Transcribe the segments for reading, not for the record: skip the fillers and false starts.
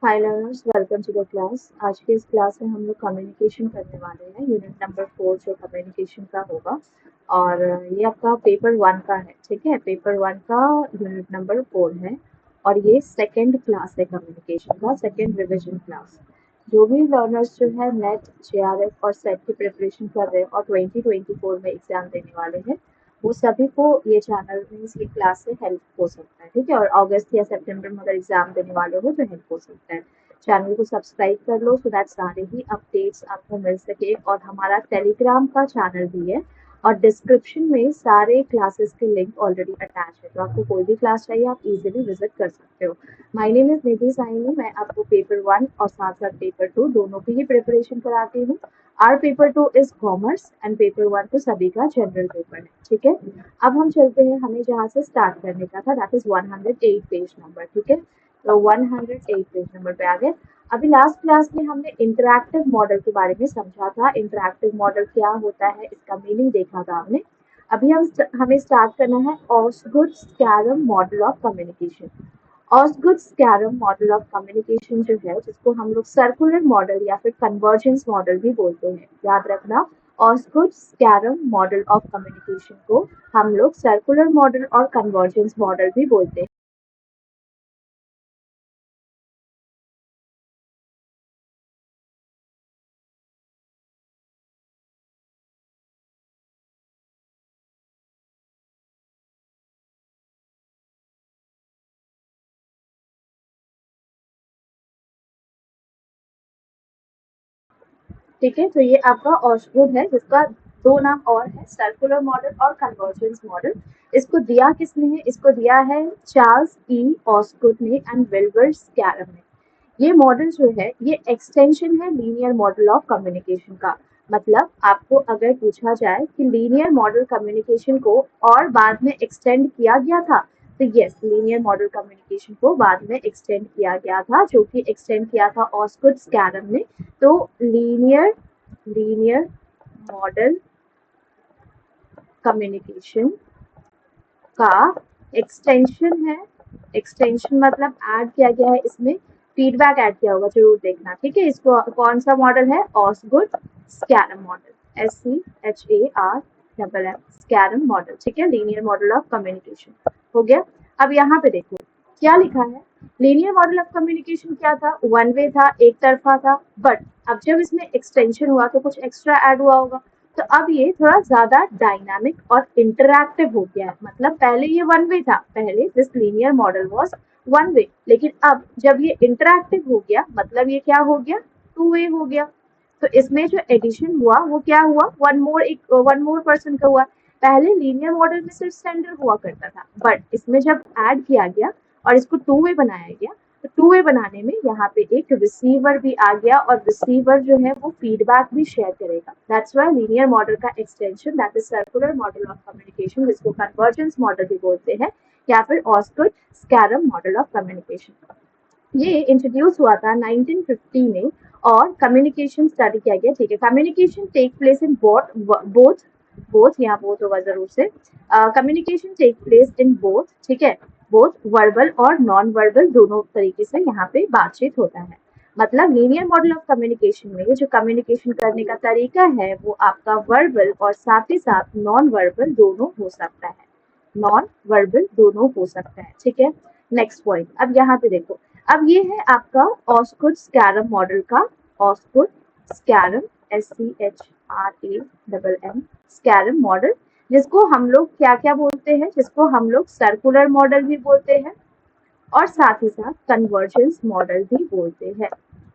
Hi learners, welcome to the class. आज की इस क्लास में हम लोग कम्युनिकेशन करने वाले हैं। यूनिट नंबर 4 जो कम्युनिकेशन का होगा, और ये आपका पेपर 1 का है। ठीक है, पेपर 1 का यूनिट नंबर 4 है और ये सेकंड क्लास है कम्युनिकेशन का, सेकंड रिवीजन क्लास। जो भी लर्नर्स जो है नेट, जेआरएफ और सेट की प्रिपरेशन कर रहे हैं और 2024 में एग्जाम देने वाले हैं, वो सभी को ये चैनल मीन्स ये क्लास से हेल्प हो सकता है। ठीक है, और अगस्त या सितंबर में अगर एग्जाम देने वाले हो तो हेल्प हो सकता है। चैनल को सब्सक्राइब कर लो सो दैट सारे ही अपडेट्स आपको मिल सके। और हमारा टेलीग्राम का चैनल भी है और डिस्क्रिप्शन में सारे क्लासेस के लिंक ऑलरेडी अटैच है, तो आपको कोई भी क्लास चाहिए आप इजीली विजिट कर सकते हो। माय नेम इज निधि साइनी। मैं आपको पेपर 1 और साथ साथ पेपर 2 दोनों की ही प्रिपरेशन कराती हूँ। Our paper 2 is commerce and paper 1 तो सभी का जनरल पेपर है। ठीक है, अब हम चलते हैं, हमें जहाँ से स्टार्ट करने का था, दैट इज 108 पेज नंबर। ठीक है, तो 108 पेज नंबर पे आ गए। अभी लास्ट क्लास में हमने इंटरैक्टिव मॉडल के बारे में समझा था। इंटरैक्टिव मॉडल क्या होता है, इसका मीनिंग देखा था हमने। अभी हमें स्टार्ट करना है Osgood Schramm model of communication. Osgood Schramm model of communication जो है, जिसको हम लोग सर्कुलर मॉडल या फिर कन्वर्जेंस मॉडल भी बोलते हैं, याद रखना। ऑस्गुड स्कैलम मॉडल ऑफ कम्युनिकेशन को हम लोग सर्कुलर मॉडल और कन्वर्जेंस मॉडल भी बोलते हैं। ठीक है, तो ये आपका ऑस्गुड है, जिसका दो नाम और है, सर्कुलर मॉडल और कन्वर्जेंस मॉडल। इसको दिया किसने है? इसको दिया है चार्ल्स ई ऑस्गुड ने एंड विल्बर स्कैलम ने। ये मॉडल जो है ये एक्सटेंशन है लीनियर मॉडल ऑफ कम्युनिकेशन का। मतलब आपको अगर पूछा जाए कि लीनियर मॉडल कम्युनिकेशन को और बाद में एक्सटेंड किया गया था, तो यस, लीनियर मॉडल कम्युनिकेशन को बाद में एक्सटेंड किया गया था, जो कि एक्सटेंड किया था ऑस्गुड स्कैलम ने। तो लीनियर लीनियर मॉडल कम्युनिकेशन का एक्सटेंशन है। एक्सटेंशन मतलब ऐड किया गया है, इसमें फीडबैक ऐड किया होगा, जरूर देखना। ठीक है, इसको कौन सा मॉडल है? Osgood Schramm model, SCHARMM स्कैलम model. ठीक है, लीनियर मॉडल ऑफ कम्युनिकेशन हो गया। अब यहाँ पे देखो क्या लिखा है। लीनियर मॉडल ऑफ कम्युनिकेशन क्या था? वन वे था, एक तरफा था। बट अब जब इसमें एक्सटेंशन हुआ तो कुछ एक्स्ट्रा ऐड हुआ होगा, तो अब ये थोड़ा ज्यादा डायनामिक और इंटरैक्टिव हो गया है। मतलब पहले ये वन वे था, पहले this linear model was one way, लेकिन अब जब ये इंटरैक्टिव हो गया, मतलब ये क्या हो गया? टू वे हो गया। तो इसमें जो एडिशन हुआ वो क्या हुआ? वन मोर पर्सन का हुआ। पहले लीनियर मॉडल में सिर्फ सेंडर हुआ करता था, बट इसमें जब ऐड किया गया और इसको टू वे बनाया गया, तो टू वे बनाने में यहाँ पे एक रिसीवर भी आ गया, और रिसीवर जो है वो फीडबैक भी शेयर करेगा। दैट्स व्हाई लीनियर मॉडल का extension, that is circular model of communication, जिसको कन्वर्जेंस मॉडल भी बोलते हैं, या फिर ऑस्गुड स्कैलम मॉडल ऑफ कम्युनिकेशन। ये इंट्रोड्यूस हुआ था 1950 में और कम्युनिकेशन स्टडी किया गया। ठीक है, communication take place in both both यहाँ बोथ होगा जरूर से। Communication take place in both, ठीक है, बोथ वर्बल और नॉन वर्बल दोनों तरीके से यहाँ पे बातचीत होता है। मतलब लीनियर मॉडल ऑफ कम्युनिकेशन में जो कम्युनिकेशन करने का तरीका है वो आपका वर्बल और साथ ही साथ नॉन वर्बल दोनों हो सकता है। नॉन वर्बल दोनों हो सकता है। ठीक है, नेक्स्ट पॉइंट। अब यहाँ पे देखो, अब ये है आपका ऑस्गुड स्कैलम मॉडल का, ऑस्गुड स्कैलम, SCHRAMM स्कैलम मॉडल, जिसको हम लोग क्या क्या बोलते हैं? जिसको हम लोग सर्कुलर मॉडल भी बोलते हैं और साथ ही साथ कन्वर्जेंस मॉडल भी बोलते हैं।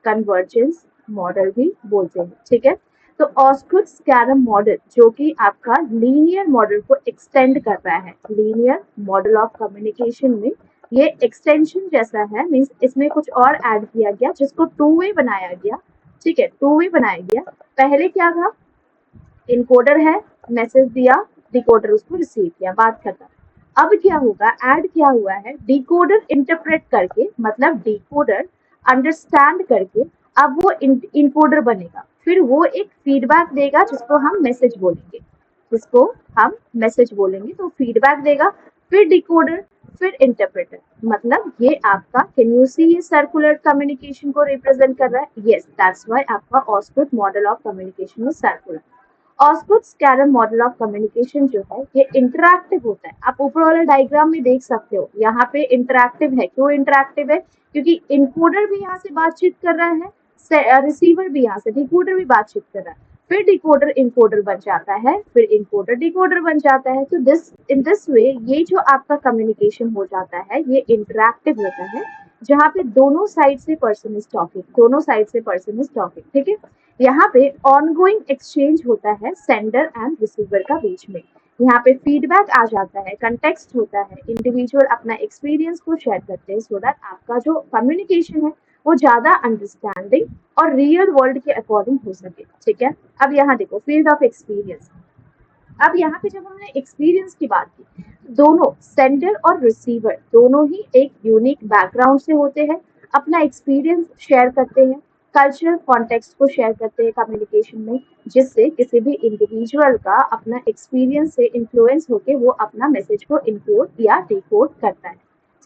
कन्वर्जेंस मॉडल भी बोलते हैं। ठीक है, तो ऑस्गुड स्कैलम मॉडल जो कि आपका लीनियर मॉडल को एक्सटेंड कर रहा है, लीनियर मॉडल ऑफ कम्युनिकेशन में ये एक्सटेंशन जैसा है, मीन्स इसमें कुछ और ऐड किया गया जिसको टू वे बनाया गया। ठीक है, टू वे बनाया गया। पहले क्या था? इनकोडर है, मैसेज दिया, डिकोडर उसको रिसीव किया, बात खत्म। अब क्या होगा? ऐड क्या हुआ है? डिकोडर इंटरप्रेट करके, मतलब डिकोडर अंडरस्टैंड करके अब वो इनकोडर बनेगा, फिर वो एक फीडबैक देगा जिसको हम मैसेज बोलेंगे, जिसको हम मैसेज बोलेंगे, तो फीडबैक देगा। फिर डिकोडर फिर इंटरप्रेटर, मतलब ये आपका, कैन यू सी, ये सर्कुलर कम्युनिकेशन को रिप्रेजेंट कर रहा है। यस, दैट्स व्हाई आपका Osgood model of communication is circular. Osgood Schramm model of communication जो है ये इंटरैक्टिव होता है। आप ऊपर वाला डायग्राम में देख सकते हो, यहाँ पे इंटरैक्टिव है। क्यों इंटरैक्टिव है? क्योंकि इनकोडर भी यहाँ से बातचीत कर रहा है, रिसीवर भी यहाँ से, डिकोडर भी बातचीत कर रहा है, फिर डिकोडर इनकोडर बन जाता है, फिर इनकोडर डिकोडर बन जाता है। तो दिस इन दिस वे ये जो आपका कम्युनिकेशन हो जाता है ये इंटरैक्टिव होता है, जहाँ पे दोनों साइड से पर्सन इज टॉकिंग, दोनों साइड से पर्सन इज टॉकिंग, ठीक है। यहाँ पे ऑनगोइंग एक्सचेंज होता है सेंडर एंड रिसीवर का बीच में। यहाँ पे फीडबैक आ जाता है, कंटेक्स्ट होता है, इंडिविजुअल अपना एक्सपीरियंस को शेयर करते हैं, सो दैट आपका जो कम्युनिकेशन है वो ज्यादा अंडरस्टैंडिंग और रियल वर्ल्ड के अकॉर्डिंग हो सके, ठीक है। अब यहाँ देखो फील्ड ऑफ एक्सपीरियंस। अब यहाँ पे जब हमने एक्सपीरियंस की बात की, दोनों सेंडर और रिसीवर दोनों ही एक यूनिक बैकग्राउंड से होते हैं, अपना एक्सपीरियंस शेयर करते हैं, कल्चरल कॉन्टेक्स्ट को शेयर करते हैं कम्युनिकेशन में, जिससे किसी भी इंडिविजुअल का अपना एक्सपीरियंस से इन्फ्लुएंस होकर वो अपना मैसेज को इनकोड या डिकोड करता है,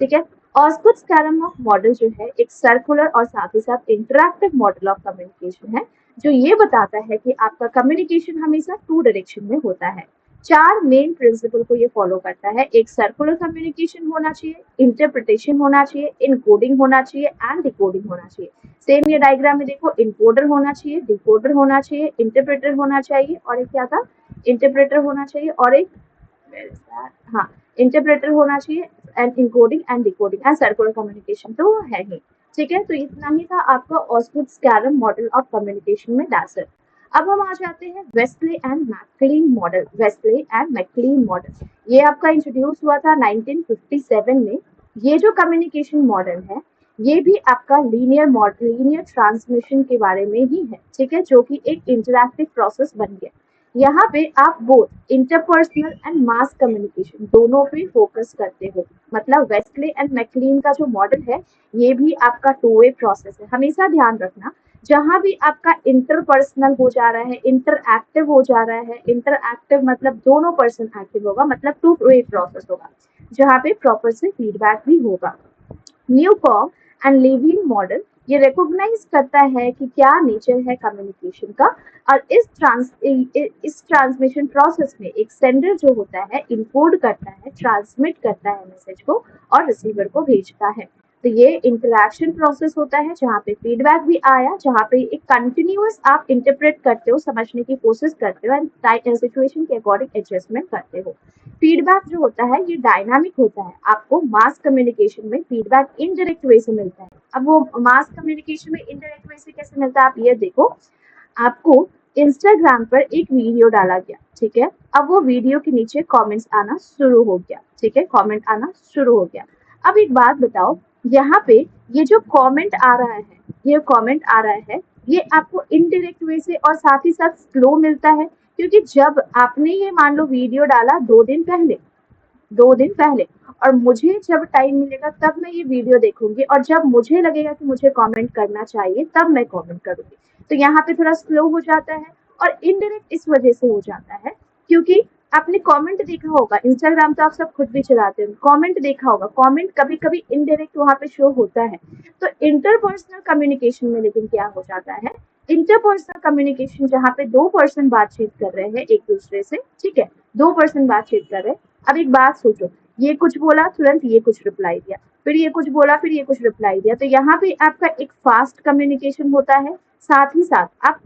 ठीक है। ऑस्कुट स्कैलर मॉडल जो है एक सर्कुलर और साथ ही साथ इंटरैक्टिव मॉडल ऑफ कम्युनिकेशन है, जो ये बताता है कि आपका कम्युनिकेशन हमेशा टू डायरेक्शन में होता है। चार मेन प्रिंसिपल को ये फॉलो करता है। एक सर्कुलर कम्युनिकेशन होना चाहिए, इंटरप्रिटेशन होना चाहिए, इनकोडिंग होना चाहिए एंड डिकोडिंग होना चाहिए। सेम ये डायग्राम में देखो, इनकोडर होना चाहिए, डिकोडर होना चाहिए, इंटरप्रेटर होना चाहिए, और एक क्या था, इंटरप्रेटर होना चाहिए, और एक हाँ, इंटरप्रेटर होना चाहिए, and encoding and decoding and circular communication तो वो है ही, ठीक है। तो इतना ही था आपका Osgood Schramm model of communication में, दैट्स इट। अब हम आ जाते हैं Westley and MacLean model. Westley and MacLean model ये आपका इंट्रोड्यूस हुआ था 1957 में। ये जो कम्युनिकेशन मॉडल है ये भी आपका लीनियर मॉडल, लीनियर ट्रांसमिशन के बारे में ही है, ठीक है, जो कि एक इंटरैक्टिव प्रोसेस बन गया। यहाँ पे आप both interpersonal and mass communication दोनों पे फोकस करते हो। मतलब वेस्ले एंड मैकक्लीन का जो मॉडल है ये भी आपका टू वे प्रोसेस है। हमेशा ध्यान रखना, जहां भी आपका इंटरपर्सनल हो जा रहा है, इंटरएक्टिव हो जा रहा है, इंटरएक्टिव मतलब दोनों पर्सन एक्टिव होगा, मतलब टू वे प्रोसेस होगा, जहाँ पे प्रॉपर से फीडबैक भी होगा। न्यूकॉम एंड लेविन मॉडल ये रिकॉग्नाइज करता है कि क्या नेचर है कम्युनिकेशन का, और इस ट्रांसमिशन प्रोसेस में एक सेंडर जो होता है इनकोड करता है, ट्रांसमिट करता है मैसेज को, और रिसीवर को भेजता है। तो ये इंटरैक्शन प्रोसेस होता है जहाँ पे फीडबैक भी आया, जहाँ पे एक कंटिन्यूअस आप इंटरप्रेट करते हो, समझने की कोशिश करते हो एंड सिचुएशन के अकॉर्डिंग एडजस्टमेंट करते हो। फीडबैक जो होता है ये डायनामिक होता है। आपको मास कम्युनिकेशन में फीडबैक इनडायरेक्ट वे से मिलता है। अब वो मास कम्युनिकेशन में इनडायरेक्ट वे से कैसे मिलता है, आप ये देखो, आपको इंस्टाग्राम पर एक वीडियो डाला गया, ठीक है। अब वो वीडियो के नीचे कमेंट्स आना शुरू हो गया, ठीक है, कमेंट आना शुरू हो गया। अब एक बात बताओ, यहाँ पे ये जो कमेंट आ रहा है, ये कमेंट आ रहा है, ये आपको इनडायरेक्ट वे से और साथ ही साथ स्लो मिलता है, क्योंकि जब आपने ये मान लो वीडियो डाला 2 दिन पहले, और मुझे जब टाइम मिलेगा तब मैं ये वीडियो देखूंगी, और जब मुझे लगेगा कि मुझे कमेंट करना चाहिए तब मैं कमेंट करूंगी। तो यहाँ पे थोड़ा स्लो हो जाता है, और इनडायरेक्ट इस वजह से हो जाता है क्योंकि आपने कमेंट देखा होगा, इंस्टाग्राम तो आप सब खुद भी चलाते हो, कमेंट देखा होगा, कमेंट कभी कभी इनडायरेक्ट वहां पे शो होता है। तो इंटरपर्सनल कम्युनिकेशन में लेकिन क्या हो जाता है, इंटरपर्सनल कम्युनिकेशन जहाँ पे दो पर्सन बातचीत कर रहे हैं एक दूसरे से, ठीक है, दो पर्सन बातचीत कर रहे हैं। अब एक बात सोचो, ये कुछ बोला तुरंत ये कुछ रिप्लाई दिया, फिर ये कुछ बोला फिर ये कुछ रिप्लाई दिया, तो यहाँ पे आपका एक फास्ट कम्युनिकेशन होता है, साथ ही साथ आप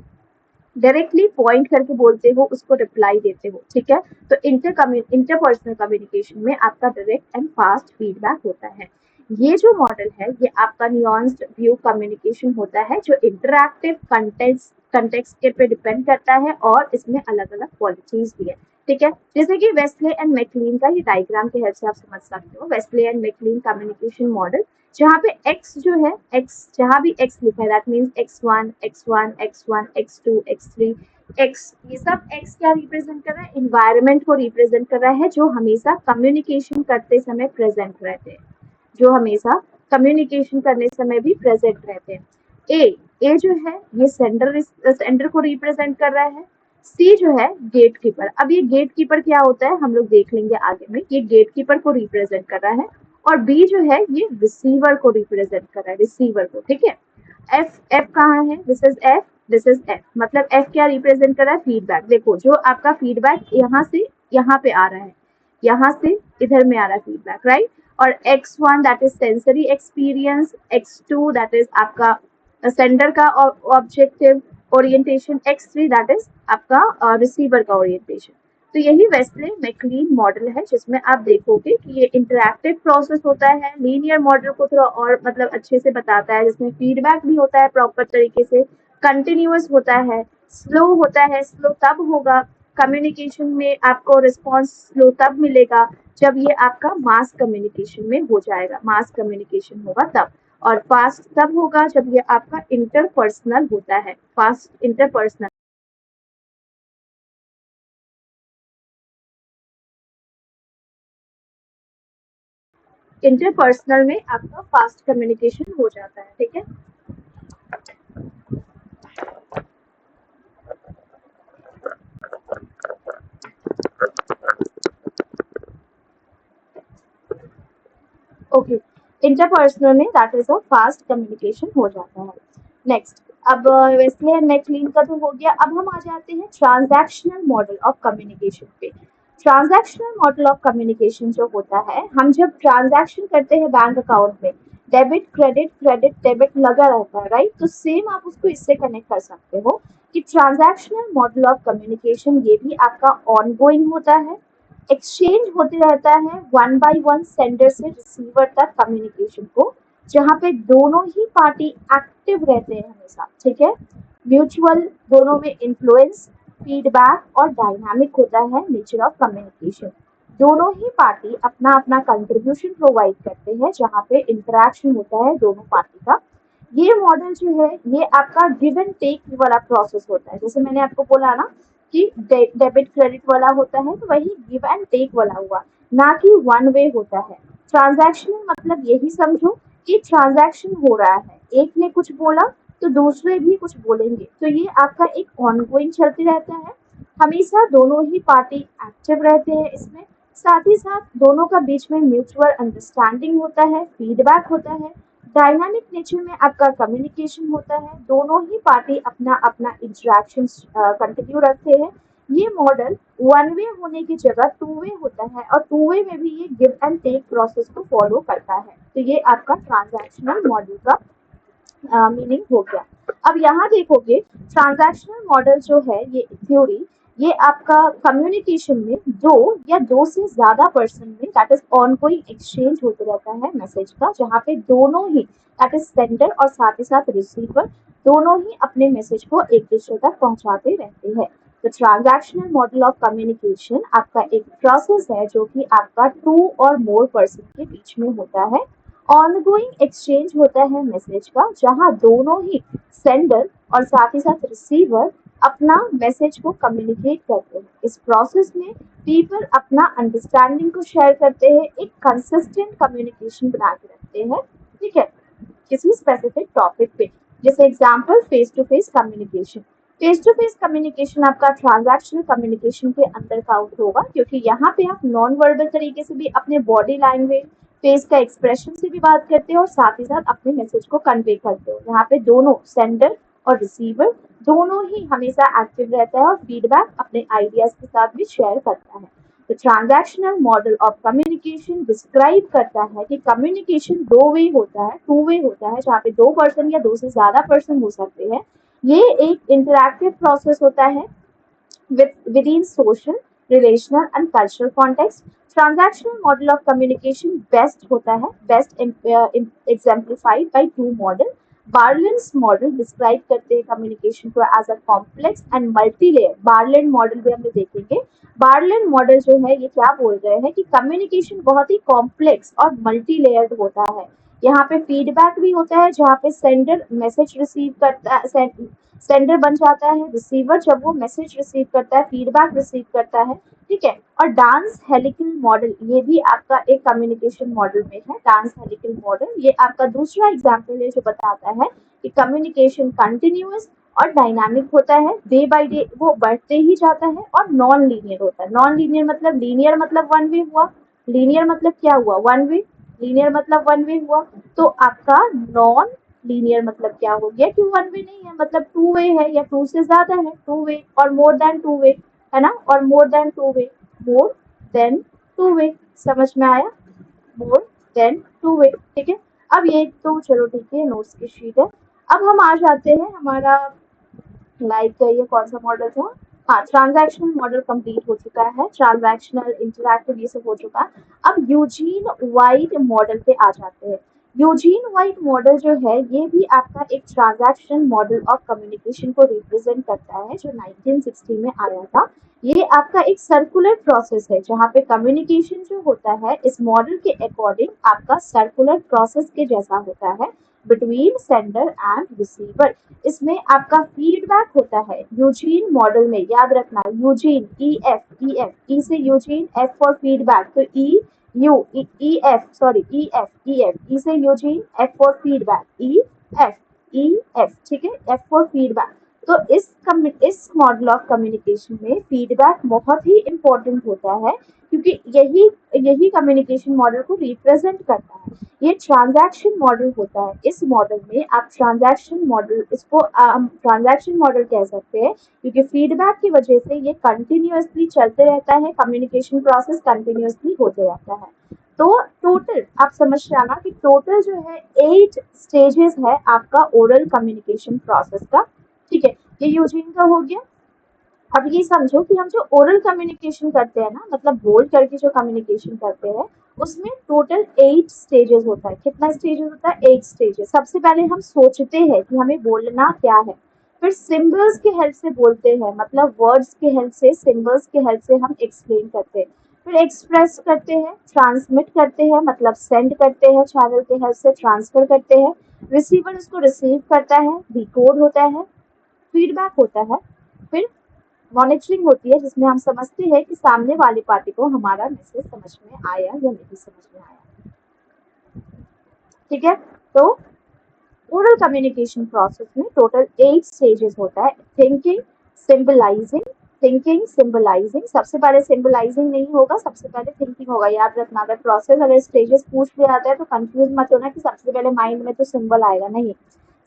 डायरेक्टली पॉइंट करके बोलते हो, उसको रिप्लाई देते हो, ठीक है। तो इंटरपर्सनल कम्युनिकेशन में आपका डायरेक्ट एंड फास्ट फीडबैक होता है। ये जो मॉडल है ये आपका न्यूआंस्ड व्यू कम्युनिकेशन होता है, जो इंटरैक्टिव कंटेक्स्ट के पे डिपेंड करता है, और इसमें अलग अलग क्वालिटीज भी है, ठीक है। जैसे कि वेस्ले एंड मैकक्लीन का ये डायग्राम के हेल्प से आप समझ सकते हो। वेस्ले एंड मैकक्लीन कम्युनिकेशन मॉडल, जहाँ पे x जो है, x जहाँ भी x लिखा है that means x1 x1 x1 x2 x3 x, ये सब x क्या रिप्रेजेंट कर रहा है, इन्वायरमेंट को रिप्रेजेंट कर रहा है, जो हमेशा कम्युनिकेशन करते समय प्रेजेंट रहते हैं, जो हमेशा कम्युनिकेशन करने समय भी प्रेजेंट रहते हैं। ए जो है ये सेंडर को रिप्रेजेंट कर रहा है। सी जो है गेट कीपर। अब ये गेट कीपर क्या होता है हम लोग देख लेंगे आगे में, ये गेट कीपर को रिप्रेजेंट कर रहा है। और बी जो है ये रिसीवर को रिप्रेजेंट कर रहा है, रिसीवर को, ठीक है। एफ, एफ कहाँ है, this is F, this is F, मतलब एफ क्या रिप्रेजेंट कर रहा है, फीडबैक। देखो जो आपका फीडबैक यहाँ से यहाँ पे आ रहा है, यहाँ से इधर में आ रहा है फीडबैक, राइट। और x1 that is sensory experience, x2 that is आपका सेंडर का objective orientation, x3 that is आपका रिसीवर का ओरिएंटेशन। तो यही वेस्ले मैकलीन मॉडल है जिसमें आप देखोगे कि ये इंटरैक्टिव प्रोसेस होता है। लीनियर मॉडल को थोड़ा और मतलब अच्छे से बताता है, जिसमें फीडबैक भी होता है प्रॉपर तरीके से, कंटिन्यूअस होता है, स्लो होता है, स्लो तब होगा कम्युनिकेशन में, आपको रिस्पॉन्स स्लो तब मिलेगा जब ये आपका मास कम्युनिकेशन में हो जाएगा, मास कम्युनिकेशन होगा तब। और फास्ट तब होगा जब ये आपका इंटरपर्सनल होता है, फास्ट इंटरपर्सनल। इंटरपर्सनल में आपका फास्ट कम्युनिकेशन हो जाता है, ठीक है। ओके, इंटरपर्सनल में that is a fast communication हो जाता है। नेक्स्ट, अब वेस्ले एंड मैकलीन का तो हो गया। अब हम आ जाते हैं ट्रांजैक्शनल मॉडल ऑफ कम्युनिकेशन पे। ट्रांजैक्शनल मॉडल ऑफ कम्युनिकेशन जो होता है, हम जब ट्रांजैक्शन करते हैं बैंक अकाउंट में, डेबिट क्रेडिट क्रेडिट डेबिट लगा रहता है, राइट। तो सेम आप उसको इससे कनेक्ट कर सकते हो कि ट्रांजैक्शनल मॉडल ऑफ कम्युनिकेशन ये भी आपका ऑनगोइंग होता है, एक्सचेंज होते रहता है वन बाय वन सेंडर से रिसीवर तक कम्युनिकेशन को, जहाँ पे दोनों ही पार्टी एक्टिव रहते हैं हमेशा, ठीक है। म्यूचुअल दोनों में इन्फ्लुएंस, फीडबैक और डायनामिक होता है नेचर ऑफ कम्युनिकेशन। दोनों ही पार्टी अपना अपना कंट्रीब्यूशन प्रोवाइड करते हैं, जहाँ पे इंटरेक्शन होता है दोनों पार्टी का। ये मॉडल जो है ये आपका गिव एंड टेक वाला प्रोसेस होता है, जैसे मैंने आपको बोला ना कि डेबिट क्रेडिट वाला होता है, तो वही गिव एंड टेक वाला हुआ, ना कि वन वे होता है। ट्रांजैक्शन मतलब यही समझो कि ट्रांजैक्शन हो रहा है, एक ने कुछ बोला तो दूसरे भी कुछ बोलेंगे, तो ये आपका एक ऑनगोइंग चलते रहता है, हमेशा दोनों ही पार्टी एक्टिव रहते हैं इसमें। साथ ही साथ दोनों का बीच में म्यूचुअल अंडरस्टैंडिंग होता है, फीडबैक होता है, डायनामिक नेचर में आपका कम्युनिकेशन होता है, दोनों ही पार्टी अपना अपना इंटरेक्शन कंटिन्यू रखते हैं। ये मॉडल वन वे होने की जगह टू वे होता है, और टू वे में भी ये गिव एंड टेक प्रोसेस को फॉलो करता है। तो ये आपका ट्रांजैक्शनल मॉडल का मीनिंग हो गया। अब यहाँ देखोगे ट्रांजैक्शनल मॉडल जो है ये थ्योरी, ये आपका कम्युनिकेशन में दो या दो से ज्यादा पर्सन में दैट इज ऑनगोइंग एक्सचेंज होते रहता है मैसेज का, जहाँ पे दोनों ही दैट इज सेंडर और साथ ही साथ रिसीवर दोनों ही अपने मैसेज को एक दूसरे तक पहुंचाते रहते हैं। तो ट्रांजैक्शनल मॉडल ऑफ कम्युनिकेशन आपका एक प्रोसेस है जो कि आपका टू और मोर पर्सन के बीच में होता है। ऑनगोइंग एक्सचेंज होता है मैसेज का, जहां दोनों ही सेंडर और साथ ही साथ रिसीवर अपना मैसेज को कम्युनिकेट करते हैं। इस प्रोसेस में पीपल अपना अंडरस्टैंडिंग को शेयर करते हैं, एक कंसिस्टेंट कम्युनिकेशन बना के रखते हैं, ठीक है, किसी स्पेसिफिक टॉपिक पे। जैसे example face to face communication. Face to face communication आपका ट्रांजैक्शनल कम्युनिकेशन के अंदर काउंट होगा, क्योंकि यहाँ पे आप नॉन वर्बल तरीके से भी अपने बॉडी लैंग्वेज, फेस का एक्सप्रेशन से भी बात करते हो और साथ ही साथ अपने मैसेज को कन्वे करते हो। यहाँ पे दोनों सेंडर और रिसीवर दोनों ही हमेशा एक्टिव रहता है और फीडबैक अपने आइडियाज के साथ भी शेयर करता है। तो transactional model of communication describe करता है कि कम्युनिकेशन दो वे होता है, टू वे होता है, जहाँ पे दो पर्सन या दो से ज्यादा पर्सन हो सकते हैं। ये एक इंटरैक्टिव प्रोसेस होता है within social, relational and cultural context. Transactional model of communication best होता है, best exemplified by two model. Barlin's model describe करते हैं communication को as a complex and multi-layer. Barlin model भी हम लोग देखेंगे। बार्लिन मॉडल जो है ये क्या बोल रहे हैं कि कम्युनिकेशन बहुत ही कॉम्प्लेक्स और मल्टी लेयर्ड होता है। यहाँ पे फीडबैक भी होता है, जहाँ पे सेंडर मैसेज रिसीव करता है, सेंडर बन जाता है, रिसीवर जब वो मैसेज रिसीव करता है, फीडबैक रिसीव करता है, ठीक है। और डांस हेलिकल मॉडल ये भी आपका एक कम्युनिकेशन मॉडल में है। डांस हेलिकल मॉडल ये आपका दूसरा एग्जाम्पल है जो बताता है कि कम्युनिकेशन कंटिन्यूअस और डायनामिक होता है, डे बाय डे वो बढ़ते ही जाता है, और नॉन लीनियर होता है। नॉन लीनियर मतलब लीनियर मतलब वन वे हुआ, लीनियर मतलब क्या हुआ, वन वे, लीनियर मतलब वन वे हुआ, तो आपका नॉन लीनियर मतलब क्या हो गया कि वन वे नहीं है, मतलब टू वे है या टू से ज्यादा है, टू वे और मोर देन टू वे, है ना, और more than two way, more than two way, समझ में आया, मोर देन टू वे, ठीक है। अब ये तो चलो ठीक है, नोट्स की शीट है। अब हम आ जाते हैं हमारा लाइक ये कौन सा मॉडल था, हाँ ट्रांजैक्शनल मॉडल कंप्लीट हो चुका है, ट्रांजैक्शनल इंटरैक्टिव ये सब हो चुका है। अब यूजीन वाइट मॉडल पे आ जाते हैं। यूजीन वाइट मॉडल जो है ये भी आपका एक ट्रांजैक्शन मॉडल ऑफ कम्युनिकेशन को रिप्रेजेंट करता है, जो 1960 में आया था। ये आपका एक सर्कुलर प्रोसेस है जहाँ पे कम्युनिकेशन जो होता है इस मॉडल के अकॉर्डिंग आपका सर्कुलर प्रोसेस के जैसा होता है बिटवीन सेंडर एंड रिसीवर। इसमें आपका फीडबैक होता है यूजीन मॉडल में, याद रखना यूजीन ई से यूजीन, एफ फॉर फीडबैक, तो ई एफ सॉरी ई से Eugene, F for feedback, E F, ठीक है, एफ फॉर फीडबैक। तो इस मॉडल ऑफ कम्युनिकेशन में फीडबैक बहुत ही इंपॉर्टेंट होता है, क्योंकि यही यही कम्युनिकेशन मॉडल को रिप्रेजेंट करता है। ये ट्रांजैक्शन मॉडल होता है। इस मॉडल में आप ट्रांजैक्शन मॉडल, इसको हम ट्रांजैक्शन मॉडल कह सकते हैं, क्योंकि फीडबैक की वजह से ये कंटिन्यूअसली चलते रहता है, कम्युनिकेशन प्रोसेस कंटिन्यूअसली होते रहता है। तो टोटल आप समझ जाना कि टोटल जो है 8 स्टेजेस है आपका ओरल कम्युनिकेशन प्रोसेस का, ठीक है। ये यूजीन का हो गया। अब ये समझो कि हम जो ओरल कम्युनिकेशन करते हैं ना, मतलब बोल करके जो कम्युनिकेशन करते हैं, उसमें टोटल 8 स्टेजेस होता है। कितना स्टेजेस होता है? 8 स्टेजेस। सबसे पहले हम सोचते हैं कि हमें बोलना क्या है, फिर सिंबल्स के हेल्प से बोलते हैं, मतलब वर्ड्स के हेल्प से, सिंबल्स के हेल्प से हम एक्सप्लेन करते हैं, फिर एक्सप्रेस करते हैं, ट्रांसमिट करते हैं, मतलब सेंड करते हैं, चैनल के हेल्प से ट्रांसफर करते हैं, रिसीवर उसको रिसीव करता है, डिकोड होता है, फीडबैक होता है, फिर मॉनिटरिंग होती है जिसमें हम समझते हैं कि सामने वाले पार्टी को हमारा मैसेज समझ में आया या नहीं समझ में आया, ठीक है। तो ओरल कम्युनिकेशन प्रोसेस में टोटल 8 स्टेजेस होता है। थिंकिंग, सिंबलाइजिंग, थिंकिंग, सिंबलाइजिंग, सबसे पहले सिंबलाइजिंग नहीं होगा, सबसे पहले थिंकिंग होगा, याद रखना। अगर प्रोसेस अगर स्टेजेस पूछ लिया जाता है तो कंफ्यूज मत होना कि सबसे पहले माइंड में तो सिंबल आएगा, नहीं।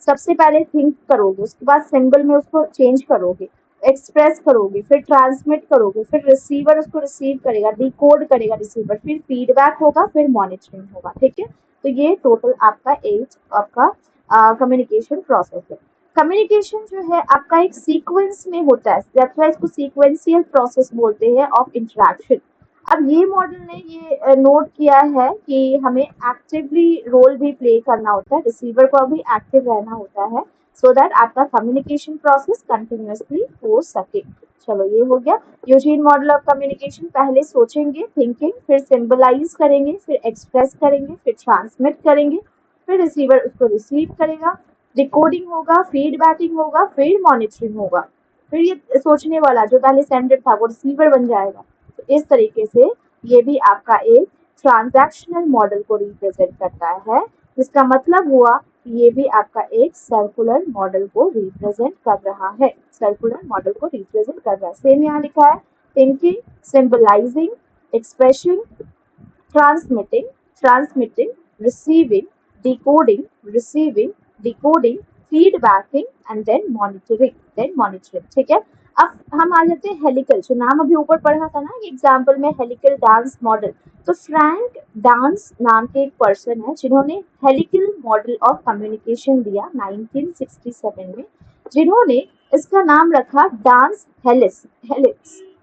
सबसे पहले थिंक करोगे, उसके बाद सिंबल में उसको चेंज करोगे, एक्सप्रेस करोगे, फिर ट्रांसमिट करोगे, फिर रिसीवर उसको रिसीव करेगा, डिकोड करेगा रिसीवर, फिर फीडबैक होगा, फिर मॉनिटरिंग होगा, ठीक है। तो ये टोटल आपका 8 आपका कम्युनिकेशन प्रोसेस है। कम्युनिकेशन जो है आपका एक सीक्वेंस में होता है, दैट्स व्हाई इसको सीक्वेंशियल प्रोसेस बोलते हैं ऑफ इंटरेक्शन। अब ये मॉडल ने ये नोट किया है कि हमें एक्टिवली रोल भी प्ले करना होता है, रिसीवर को भी एक्टिव रहना होता है, सो दैट आपका कम्युनिकेशन प्रोसेस कंटिन्यूअसली हो सके। चलो ये हो गया यूजीन मॉडल ऑफ कम्युनिकेशन। पहले सोचेंगे, थिंकिंग, फिर सिंबलाइज करेंगे, फिर एक्सप्रेस करेंगे, फिर ट्रांसमिट करेंगे, फिर रिसीवर उसको रिसीव करेगा, डिकोडिंग होगा, फीडबैकिंग होगा, फिर मॉनिटरिंग होगा, फिर ये सोचने वाला जो पहले सेंडर था वो रिसीवर बन जाएगा। तो इस तरीके से ये भी आपका एक ट्रांजैक्शनल मॉडल को रिप्रेजेंट करता है, जिसका मतलब हुआ कि ये भी आपका एक सर्कुलर मॉडल को रिप्रेजेंट कर रहा है, सर्कुलर मॉडल को रिप्रेजेंट कर रहा है। सेम यहाँ लिखा है, thinking, symbolising, expression, transmitting, transmitting, receiving, decoding, receiving, decoding, feedbacking and then monitoring, ठीक है। अब हम आ जाते हैं हेलिकल, जो नाम अभी ऊपर पढ़ा था ना एग्जाम्पल में, हेलिकल डांस मॉडल। तो फ्रैंक डांस नाम के एक पर्सन है जिन्होंने हेलिकल मॉडल ऑफ कम्युनिकेशन दिया 1967 में, जिन्होंने इसका नाम रखा डांस हेलिक्स,